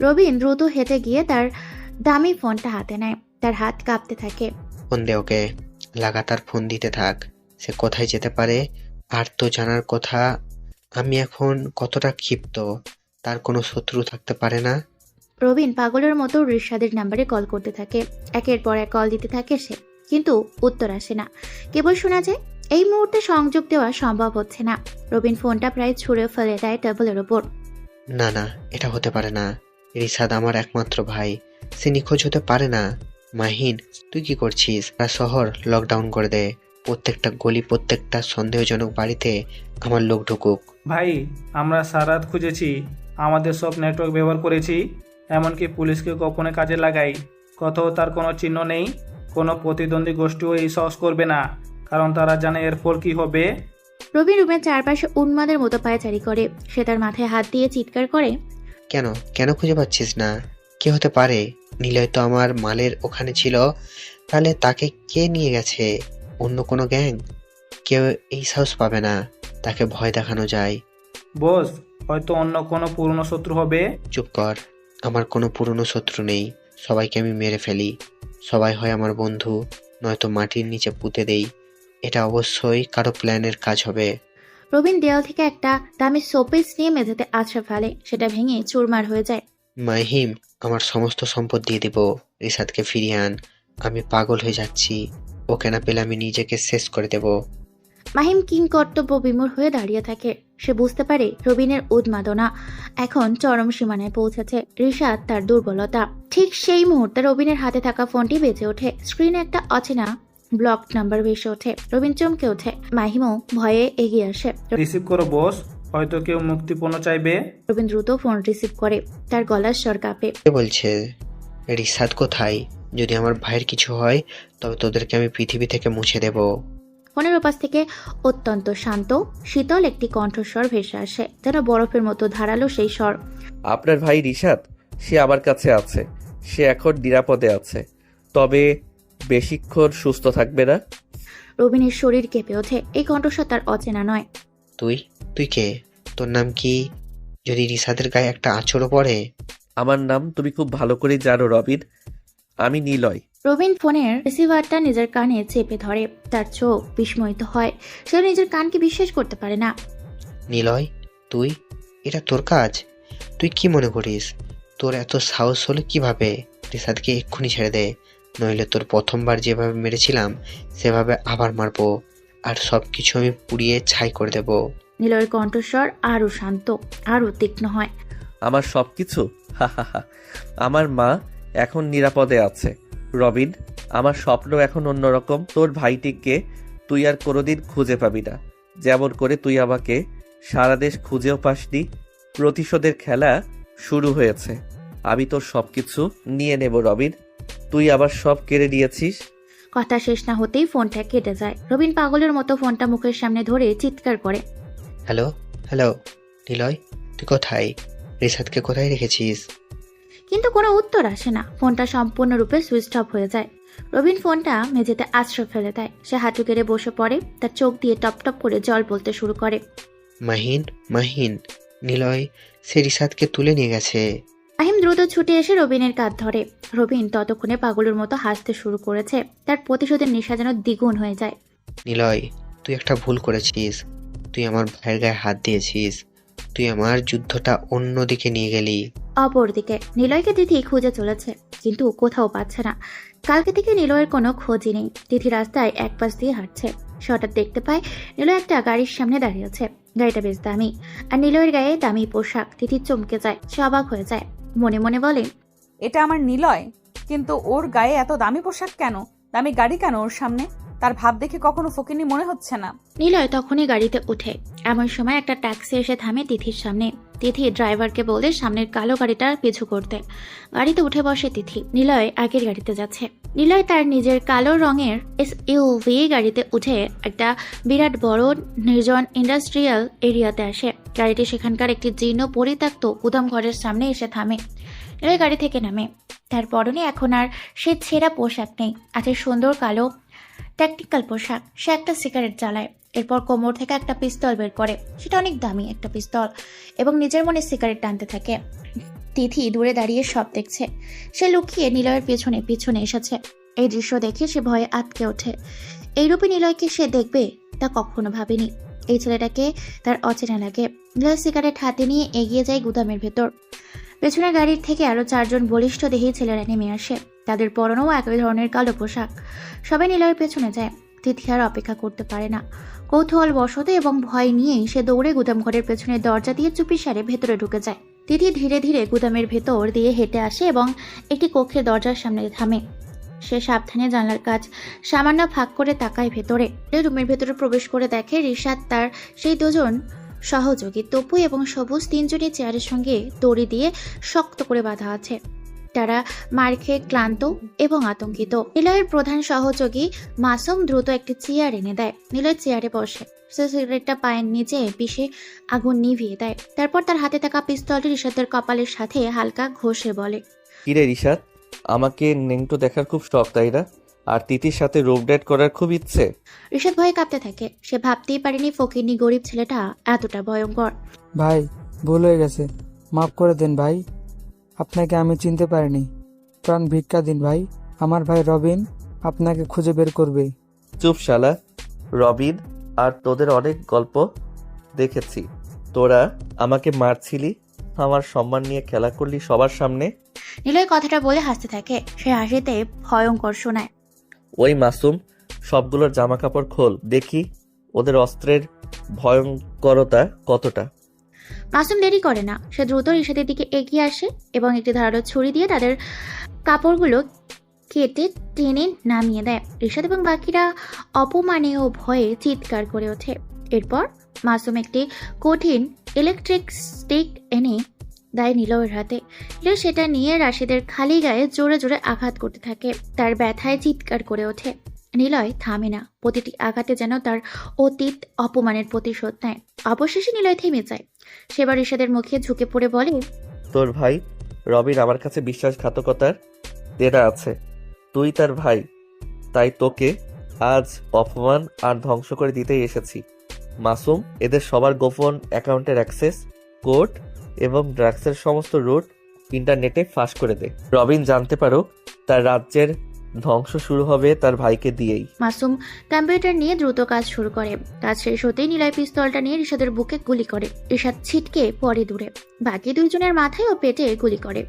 Speaker 1: রবিন দ্রুত হেঁটে গিয়ে তার দামি ফোনটা হাতে নেয়। তার হাত কাঁপতে থাকে।
Speaker 4: ফোন দে ওকে, লাগাতার ফোন দিতে থাক। সে কোথায় যেতে পারে আর তো জানার কথা। আমি এখন কতটা ক্ষিপ্ত। তার কোনো শত্রু থাকতে পারে না।
Speaker 1: রবিন পাগলের মতো রিশাদের নাম্বারে কল করতে থাকে। একের পর এক কল দিতে থাকে সে, কিন্তু উত্তর আসে না। কেবল শোনা যায়, এই মুহূর্তে সংযোগ দেওয়া সম্ভব হচ্ছে না। রবিন ফোনটা প্রায় ছুঁড়ে ফেলে দেয় টেবিলের ওপর।
Speaker 4: না, এটা হতে পারে না। রিশাদ আমার একমাত্র ভাই, সে নিখোঁজ হতে পারে না। মাহিন, তুই কি করছিস? আর শহর লকডাউন করে দে। প্রত্যেকটা গলি, প্রত্যেকটা সন্দেহজনক বাড়িতে আমার লোক ঢুকুক।
Speaker 14: ভাই, আমরা সারাত খুঁজেছি, আমাদের সব নেটওয়ার্ক ব্যবহার করেছি, এমনকি পুলিশকে গোপনে কাজে লাগাই, কোথাও তার কোনো চিহ্ন নেই। কোনো প্রতিদ্বন্দ্বী গোষ্ঠীও এই সাহস করবে না, কারণ তারা জানে এর ফল কি হবে।
Speaker 1: রবিন রুমের চারপাশে উন্মাদের মতো পায়চারি করে। সে তার মাথায় হাত দিয়ে চিৎকার করে,
Speaker 4: কেন কেন খুঁজে পাচ্ছিস না? কে হতে পারে? নিলয় তো আমার মালের ওখানে ছিল, তাহলে তাকে কে নিয়ে গেছে? অন্য কোনো গ্যাং? কেউ এই সাহস পাবে না, তাকে ভয় দেখানো যায়।
Speaker 14: বস, হয়তো অন্য কোনো পুরনো শত্রু হবে।
Speaker 4: চুপ কর, আমার কোনো পুরনো শত্রু নেই, সবাইকে আমি মেরে ফেলি। সবাই হয় আমার বন্ধু, নয়তো মাটির নিচে পুঁতে দেই। এটা অবশ্যই কারো প্ল্যানের কাজ হবে।
Speaker 1: রবিন দেয়াল থেকে একটা দামি শোপিস নিয়ে মেঝেতে আছড়ে ফেলে। সেটা ভেঙে চুরমার হয়ে যায়।
Speaker 4: মাহিম, আমার সমস্ত সম্পদ দিয়ে দিব, রিশাদকে ফিরিয়ে আন। আমি পাগল হয়ে যাচ্ছি, ওকে না পেলে আমি নিজেকে শেষ করে দেব।
Speaker 1: মাহিম কিং কর্তব্য বিমূঢ় হয়ে দাঁড়িয়ে থাকে। সে বুঝতে পারে রবিনের উন্মাদনা এখন চরম সীমানায় পৌঁছেছে, রিশাদ তার দুর্বলতা। ঠিক সেই মুহূর্তে রবিনের হাতে থাকা ফোনটি বেজে ওঠে। স্ক্রিনে একটা অচেনা ব্লক নাম্বার ভেসে ওঠে। রবিন চমকে ওঠে। মাহিমও ভয়ে এগিয়ে আসে।
Speaker 14: রিসিভ করো বস, হয়তো কেউ মুক্তিপণ চাইবে।
Speaker 1: রবিন দ্রুত ফোন রিসিভ করে। তার গলার স্বর কাঁপে।
Speaker 4: কে বলছে? রিশাদ কোথায়? যদি আমার ভাইয়ের কিছু হয় তবে তোদেরকে আমি পৃথিবী থেকে মুছে দেব।
Speaker 1: ফোনের ওপাশ থেকে অত্যন্ত শান্ত শীতল একটি কণ্ঠস্বর ভেসে আসে, যেন বরফের মতো ধারালো সেই স্বর।
Speaker 3: আপনার ভাই রিশাদ, সে আমার কাছে আছে। সে এখন নিরাপদে আছে, তবে বেশিক্ষণ সুস্থ থাকবে না।
Speaker 1: রবিনের শরীর কেঁপে ওঠে। এই কণ্ঠস্বর তার অচেনা নয়।
Speaker 4: তুই কে? তোর নাম কি? যদি রিশাদের গায়ে একটা আঁচড়ও পড়ে?
Speaker 3: আমার নাম তুমি খুব ভালো করে জানো রবিন, আমি নিলয়।
Speaker 1: রবিন ফোনের রিসিভারটা নিজের কানে চেপে ধরে। তার চোখ বিস্ময়িত হয়। সে নিজের কানকে বিশ্বাস করতে পারে না।
Speaker 4: নিলয়, তুই? এটা তোর কাজ? তুই কি মনে করিস তোর এত সাহস হলো কিভাবে? রিশাদকে এক্ষুনি ছেড়ে দে, নইলে তোর প্রথমবার যেভাবে মেরেছিলাম সেভাবে আবার মারবো, আর সবকিছু আমি পুড়িয়ে ছাই করে দেব।
Speaker 1: নিলয়ের কণ্ঠস্বর আরো শান্ত, আরো তীক্ষ্ণ হয়।
Speaker 3: আমার সবকিছু? হাহাহা, আমার মা এখন নিরাপদে আছে রবিন। আমার স্বপ্ন এখন অন্যরকম। তোর ভাইটিকে তুই আর কোনোদিন খুঁজে পাবি না, যেমন করে তুই আমাকে সারা দেশ খুঁজেও পাসনি। প্রতিশোধের খেলা শুরু হয়েছে। আমি তোর সবকিছু নিয়ে নেব রবিন, তুই আবার সব কেড়ে নিয়েছিস।
Speaker 1: কথা শেষ না হতেই ফোনটা কেটে যায়। রবিন পাগলের মতো ফোনটা মুখের সামনে ধরে চিৎকার করে,
Speaker 4: হ্যালো হ্যালো, নিলয় তুই কোথায়? রিশাদকে কোথায় রেখেছিস?
Speaker 1: কিন্তু কোনো উত্তর আসে না। ফোনটা সম্পূর্ণরূপে সুইচ অফ হয়ে যায়। রবিন ফোনটা মেঝেতে আছড়ে ফেলে দেয়। সে হাঁটু কেড়ে বসে পড়ে। তার চোখ দিয়ে টপ টপ করে জল পড়তে শুরু করে।
Speaker 4: মাহিন, নিলয় সে রিশাদকে তুলে নিয়ে গেছে।
Speaker 1: মাহিম দ্রুত ছুটে এসে রবিনের কাঁধ ধরে। রবিন ততক্ষণে পাগলের মতো হাসতে শুরু করেছে। তার প্রতিশোধের নেশা যেন দ্বিগুণ হয়ে যায়।
Speaker 4: নিলয়, তুই একটা ভুল করেছিস। তুই আমার ভাইয়ের গায়ে হাত দিয়েছিস। তুই আমার যুদ্ধটা অন্যদিকে নিয়ে গেলি।
Speaker 1: অপরদিকে নিলয়কে তিথি খুঁজে চলেছে, কিন্তু কোথাও পাচ্ছে না। কালকে থেকে নিলয়ের কোনো খোঁজই নেই। তিথি রাস্তায় এক পাশ দিয়ে হাঁটছে। সে হঠাৎ দেখতে পায় নিলয় একটা গাড়ির সামনে দাঁড়িয়ে আছে। গাড়িটা বেশ দামি, আর নিলয়ের গায়ে দামি পোশাক। তিথি চমকে যায়। সে অবাক হয়ে যায়। মনে মনে বলে,
Speaker 7: এটা আমার নিলয়, কিন্তু ওর গায়ে এত দামি পোশাক কেন? দামি গাড়ি কেন ওর সামনে? তার ভাব দেখে কখনো ফকিনি মনে হচ্ছে না।
Speaker 1: নিলয় তখনই গাড়িতে ওঠে। এমন সময় একটা ট্যাক্সি এসে থামে তিথির সামনে। তিথি ড্রাইভারকে বলে সামনের কালো গাড়িটা পিছু করতে। গাড়িতে উঠে বসে তিথি। নিলয় আগের গাড়িতে যাচ্ছে। নিলয় তার নিজের কালো রঙের এসইউভি গাড়িতে উঠে একটা বিরাট বড় নির্জন ইন্ডাস্ট্রিয়াল এরিয়াতে আসে। গাড়িটি সেখানকার একটি জীর্ণ পরিত্যক্ত গুদাম ঘরের সামনে এসে থামে। নিলয় গাড়ি থেকে নামে। তার পরনে এখন আর সে ছেঁড়া পোশাক নেই, আছে সুন্দর কালো টেকনিক্যাল পোশাক। সে একটা সিগারেট জ্বালায়। এরপর কোমর থেকে একটা পিস্তল বের করে। সেটা অনেক দামি একটা পিস্তল, এবং নিজের মনে সিগারেট টানতে থাকে। তিথি দূরে দাঁড়িয়ে সব দেখছে। সে লুকিয়ে নিলয়ের পেছনে পেছনে এসেছে। এই দৃশ্য দেখে সে ভয়ে আটকে ওঠে। এইরূপে নিলয়কে সে দেখবে তা কখনো ভাবেনি। এই ছেলেটাকে তার অচেনা লাগে। নিলয় সিগারেট হাতে নিয়ে এগিয়ে যায় গুদামের ভেতর। পেছনের গাড়ির থেকে আরো 4 জন বলিষ্ঠ দেহী ছেলেরা নেমে আসে। তাদের পরনেও একই ধরনের কালো পোশাক। সবাই নিলয়ের পেছনে যায়। তিথি আর অপেক্ষা করতে পারে না। কৌতূহল বশত এবং ভয় নিয়েই সে দৌড়ে গুদাম ঘরের পেছনের দরজা দিয়ে চুপিসারে ভেতরে ঢুকে যায়। তিথি ধীরে ধীরে গুদামের ভেতর দিয়ে হেঁটে আসে এবং একটি কক্ষের দরজার সামনে থামে। সে সাবধানে জানলার কাজ সামান্য ফাঁক করে তাকায় ভেতরে। রুমের ভেতরে প্রবেশ করে দেখে রিশাদ তার সেই দুজন সহযোগী তপু এবং সবুজ তিনজনই চেয়ারের সঙ্গে দড়ি দিয়ে শক্ত করে বাঁধা আছে। তারা মার খেয়ে ক্লান্ত এবং আতঙ্কিত। নিলয়ের প্রধান সহযোগী মাসুম দ্রুত একটি চেয়ার এনে দেয়। নিলয় চেয়ারে বসে, সে সিগারেটটা পায়ের নিচে পিষে আগুন নিভিয়ে দেয়। তারপর তার হাতে থাকা পিস্তলটি রিশাদের কপালের সাথে হালকা ঘষে বলে,
Speaker 3: কিরে রিশাদ, আমাকে নেংটো দেখার খুব শখ তাই না? আর তিতির সাথে রোপ ডেট করার খুব ইচ্ছে?
Speaker 1: রিশাদ ভয়ে কাঁপতে থাকে। সে ভাবতেই পারেনি ফকিরনি গরিব ছেলেটা এতটা ভয়ঙ্কর।
Speaker 8: ভাই, ভুল হয়ে গেছে, মাফ করে দেন ভাই। আপনাকে আমি চিনতে পারিনি। প্রাণ ভিক্ষা দিন ভাই। আমার ভাই রবিন আপনাকে খুঁজে বের করবে।
Speaker 3: চুপ শালা। রবিন আর তোদের অনেক গল্প দেখেছি। তোরা আমাকে মারছিলি, আমার সম্মান নিয়ে খেলা করলি সবার সামনে।
Speaker 1: নিলয় কথাটা বলে হাসতে থাকে। সে হাসিতে ভয়ঙ্কর শোনায়।
Speaker 3: ওই মাসুম, সবগুলোর জামা কাপড় খোল, দেখি ওদের অস্ত্রের ভয়ঙ্করতা কতটা।
Speaker 1: মাসুম দেরি করে না। সে দ্রুত রিশাদের দিকে এগিয়ে আসে এবং একটি ধারালো ছুরি দিয়ে তাদের কাপড়গুলো কেটে টেনে নামিয়ে দেয়। রিশাদ এবং বাকিরা অপমানে ও ভয়ে চিৎকার করে ওঠে। এরপর মাসুম একটি কঠিন ইলেকট্রিক স্টিক এনে দেয় নিলয়ের হাতে। নিলয় সেটা নিয়ে রাশেদের খালি গায়ে জোরে জোরে আঘাত করতে থাকে। তার ব্যথায় চিৎকার করে ওঠে। নিলয় থামে না। প্রতিটি আঘাতে যেন তার অতীত অপমানের প্রতিশোধ নেয়। অবশেষে নিলয় থেমে যায়। সেবার রিশাদের মুখে ঝুঁকে পড়ে বলে,
Speaker 3: তোর ভাই রবিন আমার কাছে বিশ্বাসঘাতকতার দেনা আছে। তুই তার ভাই, তাই তোকে আজ অপমান আর ধ্বংস করে দিতেই এসেছি। মাসুম, এদের সবার গোপন অ্যাকাউন্টের অ্যাক্সেস কোড এবং ড্রাগসের সমস্ত রুট ইন্টারনেটে ফাঁস করে দে। রবিন জানতে পারো তার রাজ্যের ধ্বংস শুরু হবে তার ভাইকে দিয়েই।
Speaker 1: মাসুম কম্পিউটার নিয়ে দ্রুত কাজ শুরু করে। কাজ শেষ হতেই নিলয় পিস্তলটা নিয়ে রিশাদের বুকে গুলি করে। রিশাদ ছিটকে পড়ে দূরে। বাকি দুইজনের মাথায় ও পেটে গুলি করে।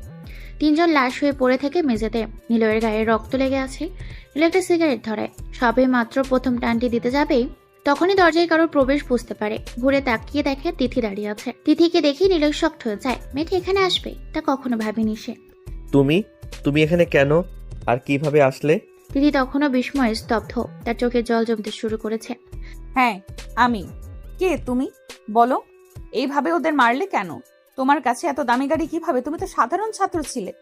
Speaker 1: তিনজন লাশ হয়ে পড়ে থাকে মেঝেতে। নিলয়ের গায়ে রক্ত লেগে আছে। নিলয় একটা সিগারেট ধরায়। সবে মাত্র প্রথম টানটি দিতে যাবেই তখনই দরজায় কারোর প্রবেশ বুঝতে পারে। ঘুরে তাকিয়ে দেখে তিথি দাঁড়িয়ে আছে। তিথিকে দেখে নিলয় শক্ট হয়ে যায়। মেয়েটি এখানে আসবে তা কখনো ভাবেনি সে।
Speaker 3: তুমি এখানে কেন আর কিভাবে আসলে?
Speaker 1: তিথি তখনও বিস্ময়ে স্তব্ধ। তার চোখে জল জমতে শুরু করেছে।
Speaker 7: হ্যাঁ, আমি। কে তুমি? বলো। এইভাবে ওদের মারলে কেন? তোমার কাছে এত দামি গাড়ি কিভাবে? তুমি তো সাধারণ ছাত্র ছিলে।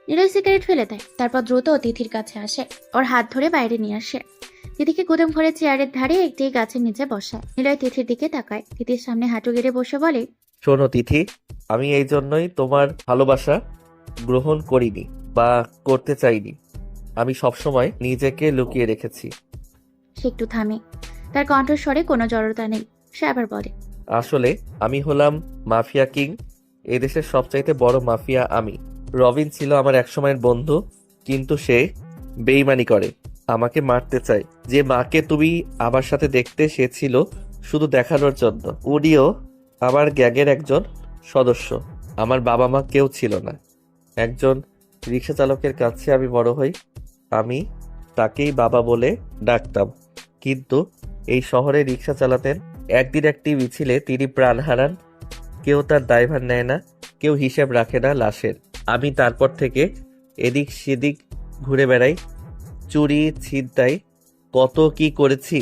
Speaker 1: নিলয় সিগারেট ফেলে দেয়। তারপর দ্রুত তিথির কাছে আসে। ওর হাত ধরে বাইরে নিয়ে আসে। তিথিকে গুদম ঘরে চেয়ারের ধারে একটি গাছের নিচে বসায়। নিলয় তিথির দিকে তাকায়। তিথির সামনে হাঁটু গেড়ে বসে বলে,
Speaker 3: শোনো তিথি, আমি এই জন্যই তোমার ভালোবাসা গ্রহণ করিনি বা করতে চাইনি। আমি সবসময় নিজেকে লুকিয়ে রেখেছি।
Speaker 1: সে একটু থামে। তার কণ্ঠস্বরে কোনো জড়তা নেই। সে আবার বলে,
Speaker 3: আসলে আমি হলাম মাফিয়া কিং। এদেশের সবচাইতে বড় মাফিয়া আমি। রবিন ছিল আমার একসময়ের বন্ধু, কিন্তু সে বেইমানি করে, আমাকে মারতে চায়। যে মাকে তুমি আমার সাথে দেখতে, সে ছিল শুধু দেখানোর জন্য। উনিও আমার গ্যাংয়ের একজন সদস্য। আমার বাবা মা কেউ ছিল না। একজন রিক্সা চালকের কাছে আমি বড় হই। আমি তাকেই বাবা বলে ডাকতাম। কিন্তু এই শহরে রিক্সা চালাতেন। একদিন একটি মিছিলে তিনি প্রাণ হারান। কেউ তার দায়ভার নেয় না, কেউ হিসেব রাখে না লাশের। আমি তারপর থেকে এদিক সেদিক ঘুরে বেড়াই, চুরি ছিনতাই কত কি করেছি।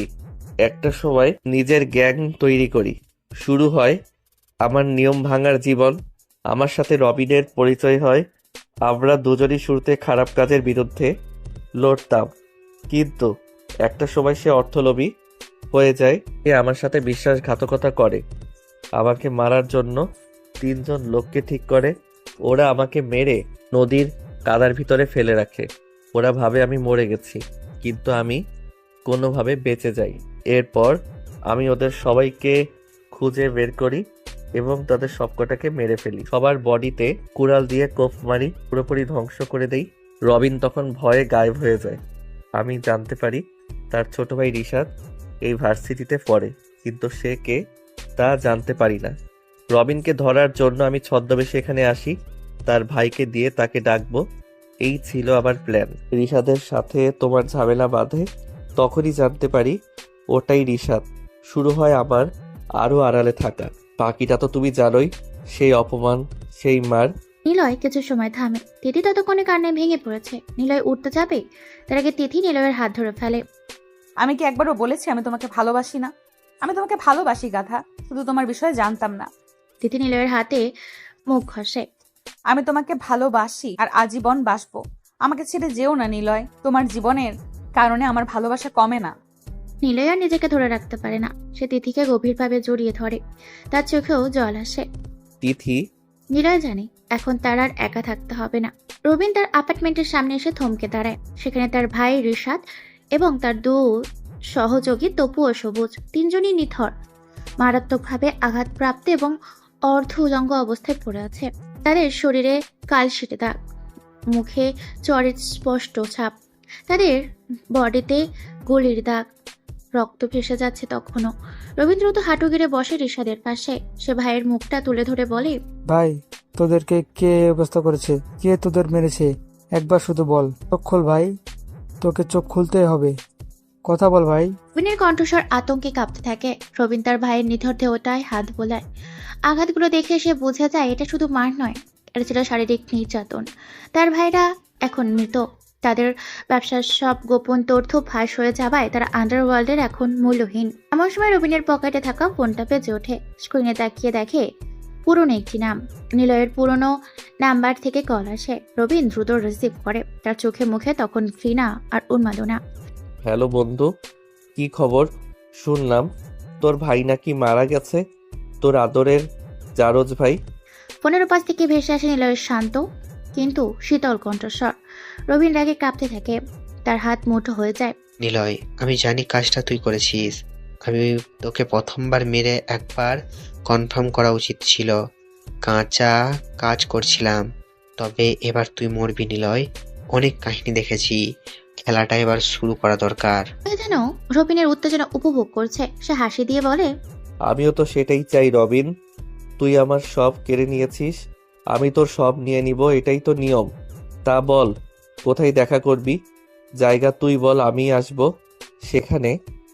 Speaker 3: একটা সময় নিজের গ্যাং তৈরি করি। শুরু হয় আমার নিয়ম ভাঙার জীবন। আমার সাথে রবিনের পরিচয় হয়। আমরা দুজনই শুরুতে খারাপ কাজের বিরুদ্ধে লড়তাম, কিন্তু একটা সময় সে অর্থলোভী হয়ে যায়। সে আমার সাথে বিশ্বাসঘাতকতা করে। আমাকে মারার জন্য তিনজন লোককে ঠিক করে। ওরা আমাকে মেরে নদীর কাদার ভিতরে ফেলে রাখে। ওরা ভাবে আমি মরে গেছি, কিন্তু আমি কোনোভাবে বেঁচে যাই। এরপর আমি ওদের সবাইকে খুঁজে বের করি এবং তাদের সবকটাকে মেরে ফেলি। সবার বডিতে কুড়াল দিয়ে কোপ মারি, পুরোপুরি ধ্বংস করে দেই। রবিন তখন ভয়ে গায়েব হয়ে যায়। আমি জানতে পারি তার ছোট ভাই রিশাদ এই ভার্সিটিতে পড়ে, কিন্তু সে কে তা জানতে পারি না। রবিনকে ধরার জন্য আমি ছদ্মবেশে এখানে আসি, তার ভাইকে দিয়ে তাকে ডাকবো। এই ছিল আমার প্ল্যান। রিশাদের সাথে তোমার ঝামেলা বাঁধে, তখনই জানতে পারি ওটাই রিশাদ। শুরু হয় আমার আরো আড়ালে থাকা। বাকিটা তো তুমি জানোই, সেই অপমান, সেই মার।
Speaker 1: নিলয় কিছু সময় থামে। তিথি ততক্ষণে কান্নায় ভেঙে পড়েছে। নিলয় উঠতে যাবে, তার আগে তিথি নিলয়ের হাত ধরে ফেলে।
Speaker 7: আমি কি একবারও বলেছি আমি তোমাকে ভালোবাসি না? আমি তোমাকে ভালোবাসি গাধা, শুধু তোমার বিষয়ে জানতাম না।
Speaker 1: তিথি নিলয়ের হাতে মুখ ঘষে।
Speaker 7: আমি তোমাকে ভালোবাসি আর আজীবন বাসবো। আমাকে ছেড়ে যেও না নিলয়, তোমার জীবনের কারণে আমার ভালোবাসা কমে না।
Speaker 1: নিলয় আর নিজেকে ধরে রাখতে পারে না। সে তিথিকে গভীরভাবে জড়িয়ে ধরে। তার চোখেও জল আসে।
Speaker 3: তিথি,
Speaker 1: নিলয় জানে এখন তার আর একা থাকতে হবে না। রবিন তার অ্যাপার্টমেন্টের সামনে এসে থমকে দাঁড়ায়। সেখানে তার ভাই রিশাদ এবং তার সহযোগী তপু ও সবুজ, তিনজনই নিথর, মারাত্মকভাবে আঘাতপ্রাপ্ত এবং অর্ধ উলঙ্গ অবস্থায় পড়ে আছে। তাদের শরীরে কালশিটে দাগ, মুখে চরের স্পষ্ট ছাপ, তাদের বডিতে গুলির দাগ, রক্ত ভেসে যাচ্ছে তখনও। রবীন্দ্র তো হাঁটু গেড়ে বসে রিশাদের পাশে। সে ভাইয়ের মুখটা তুলে ধরে বলে,
Speaker 8: ভাই, তোদেরকে কে এই অবস্থা করেছে? কে তোদের মেরেছে? একবার শুধু বল। চোখ খোল ভাই, তোকে চোখ খুলতে হবে। কথা বল ভাই।
Speaker 1: রবিনের কণ্ঠস্বর আতঙ্কে কাঁপতে থাকে। রবিন তার ভাইয়ের নিথর দেহটায় হাত বোলায়। আঘাতগুলো দেখে সে বোঝা যায় এটা শুধু মার নয়, এটা ছিল শারীরিক নির্যাতন। তার ভাইরা এখন মৃত। তাদের ব্যবসার সব গোপন তথ্য ফাঁস হয়ে যাওয়ায় তারা আন্ডারওয়ার্ল্ডের এখন মূল্যহীন। এমন সময় রবিনের পকেটে থাকা ফোনটা বেজে ওঠে। স্ক্রিনে তাকিয়ে দেখে পুরনো একটি নাম। নিলয়ের পুরনো নাম্বার থেকে কল আসে। রবিন দ্রুত রিসিভ করে। তার চোখে মুখে তখন ঘৃণা আর উন্মাদনা।
Speaker 3: হ্যালো বন্ধু, কি খবর? শুনলাম তোর ভাই নাকি মারা গেছে। তোর আদরের জারজ ভাই।
Speaker 1: ফোনের পাশ থেকে ভেসে আসে নিলয়ের শান্ত কিন্তু শীতল কণ্ঠস্বর। রবিন রাগে কাঁপতে থাকে। তার হাত মুঠো হয়ে যায়।
Speaker 4: নিলয়, আমি জানি কাজটা তুই করেছিস। আমি তোকে প্রথমবার মেরে একবার কনফার্ম করা উচিত ছিল। কাঁচা কাজ করছিলাম। তবে এবার তুই মরবি নিলয়। অনেক কাহিনী দেখেছি, খেলাটা এবার শুরু করা দরকার।
Speaker 1: যেন রবিনের উত্তেজনা উপভোগ করছে। সে হাসি দিয়ে বলে,
Speaker 3: আমিও তো সেটাই চাই রবিন। তুই আমার সব কেড়ে নিয়েছিস, আমি তোর সব নিয়ে নিব, এটাই তো নিয়ম। তা বল, কোথায় দেখা করবি? জায়গা তুই বল, আমি আসব। সেখানে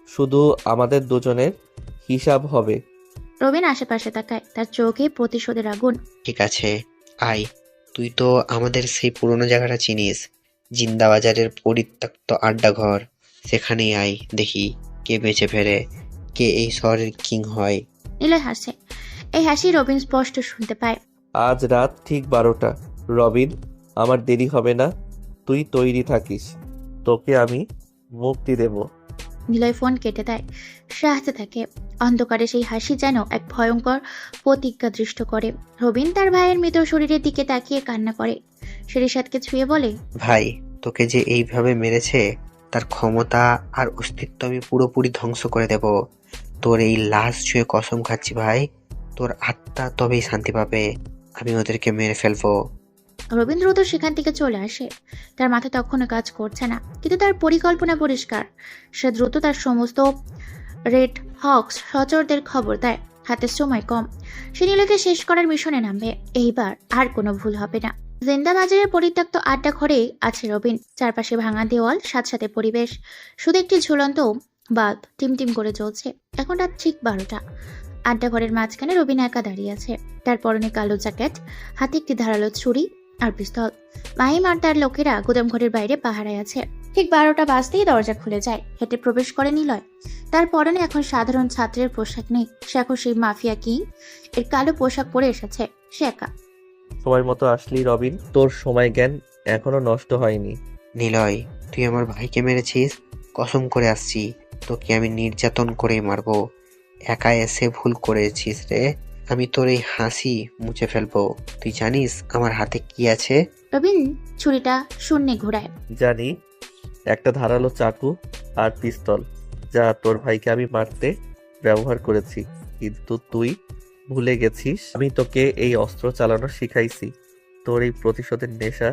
Speaker 3: শুধু আমাদের দুজনের হিসাব হবে।
Speaker 1: রবিন আশেপাশে তাকায়। তার চোখে প্রতিশোধের আগুন।
Speaker 4: ঠিক আছে, আয়। তুই তো আমাদের সেই পুরনো জায়গাটা চিনিস, জিন্দাবাজারের পরিত্যক্ত আড্ডাঘর। সেখানেই আয়, দেখি কে বেঁচে ফেরে, কে এই শহরের কিং হয়।
Speaker 1: নিলয় হাসে। এই হাসি রবিন স্পষ্ট শুনতে পায়।
Speaker 3: আজ রাত ঠিক 12টা। রবিন, আমার দেরি হবে না, তুই তৈরি থাকিস। তোকে আমি মুক্তি দেব।
Speaker 1: নিলয় ফোন কেটে দেয়। সে হাসতে থাকে। অন্ধকারে সেই হাসি যেন এক ভয়ঙ্কর প্রতিজ্ঞা দৃষ্ট করে। রবিন তার ভাইয়ের মৃত শরীরের দিকে তাকিয়ে কান্না করে। সে রিশাদকে ছুঁয়ে বলে,
Speaker 4: ভাই, তোকে যে এইভাবে মেরেছে তার ক্ষমতা আর অস্তিত্ব আমি পুরোপুরি ধ্বংস করে দেব। তোর এই লাশ ছুঁয়ে কসম খাচ্ছি ভাই, তোর আত্মা তবেই শান্তি পাবে। আমি ওদেরকে মেরে ফেলবো।
Speaker 1: রবীন দ্রুত সেখান থেকে চলে আসে। তার মাথা তখনও কাজ করছে না, কিন্তু তার পরিকল্পনা পরিষ্কার। সে দ্রুত তার সমস্ত রেড হক্স সচরদের খবর দেয়। হাতে সময় কম। সে নীলকে শেষ করার মিশনে নামবে। এইবার আর কোনো ভুল হবে না। জিন্দাবাজারের পরিত্যক্ত আড্ডা ঘরে আছে রবিন। চারপাশে ভাঙা দেওয়াল, সাথে পরিবেশ, শুধু একটি ঝুলন্ত বাল্ব টিমটিম করে জ্বলছে। এখন রাত ঠিক 12টা। আড্ডাঘরের মাঝখানে রবিন একা দাঁড়িয়ে আছে। তার পরনে কালো জ্যাকেট, হাতে একটি ধারালো ছুরি আর পিস্তল। মাহিম আর তার লোকেরা গুদামঘরের বাইরে পাহারায় আছে। ঠিক 12টা বাজতেই দরজা খুলে যায়। হেঁটে প্রবেশ করে নিলয়। তার পরনে এখন সাধারণ ছাত্রের পোশাক নেই। সে এখন সেই মাফিয়া কিং এর কালো পোশাক পরে এসেছে। সে একা।
Speaker 3: সময় মতো আসলি রবিন, তোর সময় জ্ঞান এখনো নষ্ট হয়নি।
Speaker 4: নিলয়, তুই আমার ভাইকে মেরেছিস, কসম করে আসছি তোকে আমি নির্যাতন করেই মারবো। একা এসে ভুল করেছিস রে। আমি তোর এই হাসি মুছে ফেলবো। তুই জানিস আমার হাতে কি আছে?
Speaker 1: রবিন ছুরিটা শূন্যে ঘোরায়।
Speaker 3: জানি, একটা ধারালো চাকু আর পিস্তল, যা তোর ভাইকে আমি মারতে ব্যবহার করেছি। কিন্তু তুই ভুলে গেছিস আমি তোকে এই অস্ত্র চালানো শিখাইছি। তোর এই প্রতিশোধের নেশা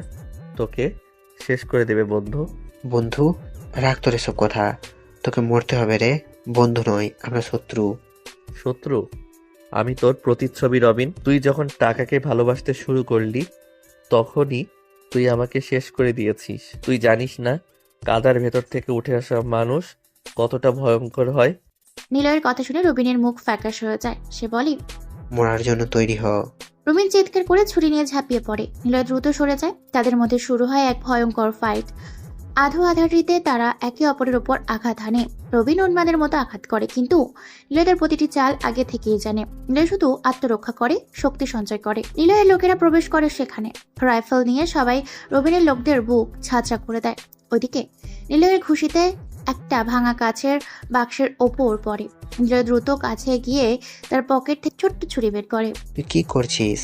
Speaker 3: তোকে শেষ করে দেবে বন্ধু।
Speaker 4: বন্ধু, রাখ তোর এসব কথা। তোকে মরতে হবে রে। বন্ধু নয়, আমরা শত্রু।
Speaker 3: শত্রু? আমি তোর প্রতিচ্ছবি রবিন। তুই যখন টাকাকে ভালোবাসতে শুরু করলি তখনই তুই আমাকে শেষ করে দিয়েছিস। তুই জানিস না কাদার ভেতর থেকে উঠে আসা মানুষ কতটা ভয়ঙ্কর হয়।
Speaker 1: নিলয়ের কথা শুনে রবিনের মুখ ফ্যাকাশ হয়ে যায়। সে বলে,
Speaker 4: মরার জন্য তৈরি হ।
Speaker 1: রুমিন চিৎকার করে ছুরি নিয়ে ঝাঁপিয়ে পড়ে। নিলয় দ্রুত সরে যায়। তাদের মধ্যে শুরু হয় এক ভয়ঙ্কর ফাইট। আধো আধারিতে তারা একে অপরের উপর আঘাত হানে। রবিন উন্মাদের মতো আঘাত করে, কিন্তু নিলয়ের প্রতিটি চাল আগে থেকেই জানে। নিলয় শুধু আত্মরক্ষা করে, শক্তি সঞ্চয় করে। নিলয়ের লোকেরা প্রবেশ করে সেখানে। রাইফেল নিয়ে সবাই রবিনের লোকদের বুক ঝাঁঝরা করে দেয়। ওইদিকে নিলয়ের খুশিতে একটা ভাঙা কাচের বাক্সের ওপর পড়ে। নিলয় দ্রুত কাছে গিয়ে তার পকেট থেকে ছোট্ট ছুরি বের করে।
Speaker 4: তুই কি করছিস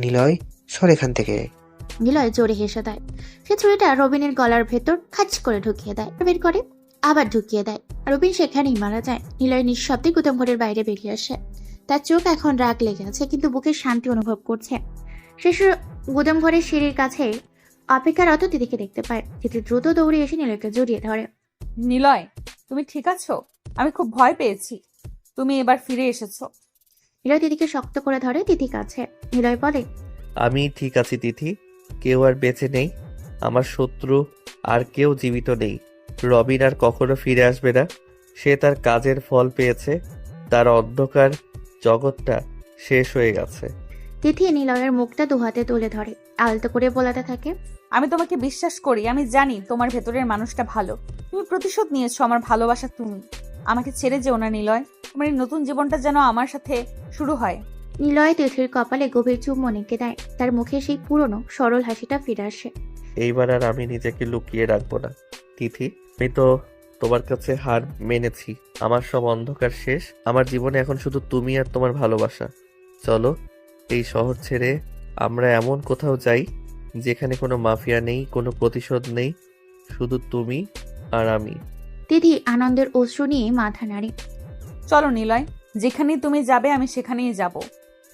Speaker 4: নিলয়? সর এখান থেকে।
Speaker 1: নিলয় জোরে হেসে দেয়। সে ছুরিটা রবিনের গলার ভেতর খাচ করে ঢুকিয়ে দেয়, বের করে আবার ঢুকিয়ে দেয়। রবিন সেখানেই মারা যায়। নিলয় নিঃশব্দে গুদামঘরের বাইরে বেরিয়ে আসে। তার চোখ এখন রাগ লেগে আছে, কিন্তু বুকে শান্তি অনুভব করছে। শেষ গুদামঘরের সিঁড়ির কাছে অপেক্ষারত দিদিকে দেখতে পায়। দিদি দ্রুত দৌড়ে এসে নিলয়কে জড়িয়ে ধরে।
Speaker 7: নিলয়, তুমি ঠিক আছো? আমি খুব ভয় পেয়েছি। তুমি এবার ফিরে এসেছো।
Speaker 1: নিলয় দিদিকে শক্ত করে ধরে দিদি কাছে। নিলয় বলে,
Speaker 3: আমি ঠিক আছি তিথি, কেউ আর বেঁচে নেই। আমার শত্রু আর কেউ জীবিত নেই। রবিন আর কখনো ফিরে আসবে না। সে তার কাজের ফল পেয়েছে। তার অন্ধকার জগৎটা শেষ হয়ে গেছে।
Speaker 1: তিথি নিলয়ের মুখটা দুহাতে তুলে ধরে, আলতো করে বলাতে থাকে,
Speaker 7: আমি তোমাকে বিশ্বাস করি। আমি জানি তোমার ভেতরের মানুষটা ভালো। তুমি প্রতিশোধ নিয়েছো আমার ভালোবাসা। তুমি আমাকে ছেড়ে যেও না নিলয়। তোমার এই নতুন জীবনটা যেন আমার সাথে শুরু হয়।
Speaker 1: নিলয় তিথির কপালে গভীর চুম্বন এঁকে দেয়। তার মুখে সেই পুরনো সরল হাসিটা ফিরে আসে।
Speaker 3: এইবার আর আমি নিজেকে লুকিয়ে রাখবো না তিথি। আমি তো তোমার কাছে হার মেনেছি। আমার সব অন্ধকার শেষ। আমার জীবনে এখন শুধু তুমি আর তোমার ভালোবাসা। চলো এই শহর ছেড়ে আমরা এমন কোথাও যাই যেখানে কোনো মাফিয়া নেই, কোনো প্রতিশোধ নেই, শুধু তুমি আর আমি।
Speaker 1: তিথি আনন্দের অশ্রু নিয়ে মাথা নাড়ে।
Speaker 7: চলো নিলয়, যেখানেই তুমি যাবে আমি সেখানেই যাব।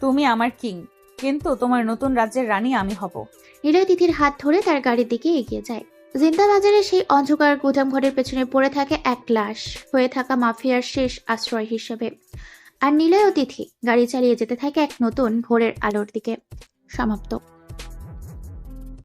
Speaker 7: তুমি আমার কিং, কিন্তু তোমার নতুন রাজ্যের রানী আমি হব।
Speaker 1: নিলয় তিথির হাত ধরে তার গাড়ির দিকে এগিয়ে যায়। জিন্দা বাজারে সেই অন্ধকার গুদাম ঘরের পেছনে পড়ে থাকে এক লাশ, হয়ে থাকা মাফিয়ার শেষ আশ্রয় হিসেবে। আর নিলয় ও তিথি গাড়ি চালিয়ে যেতে থাকে এক নতুন ভোরের আলোর দিকে। সমাপ্ত।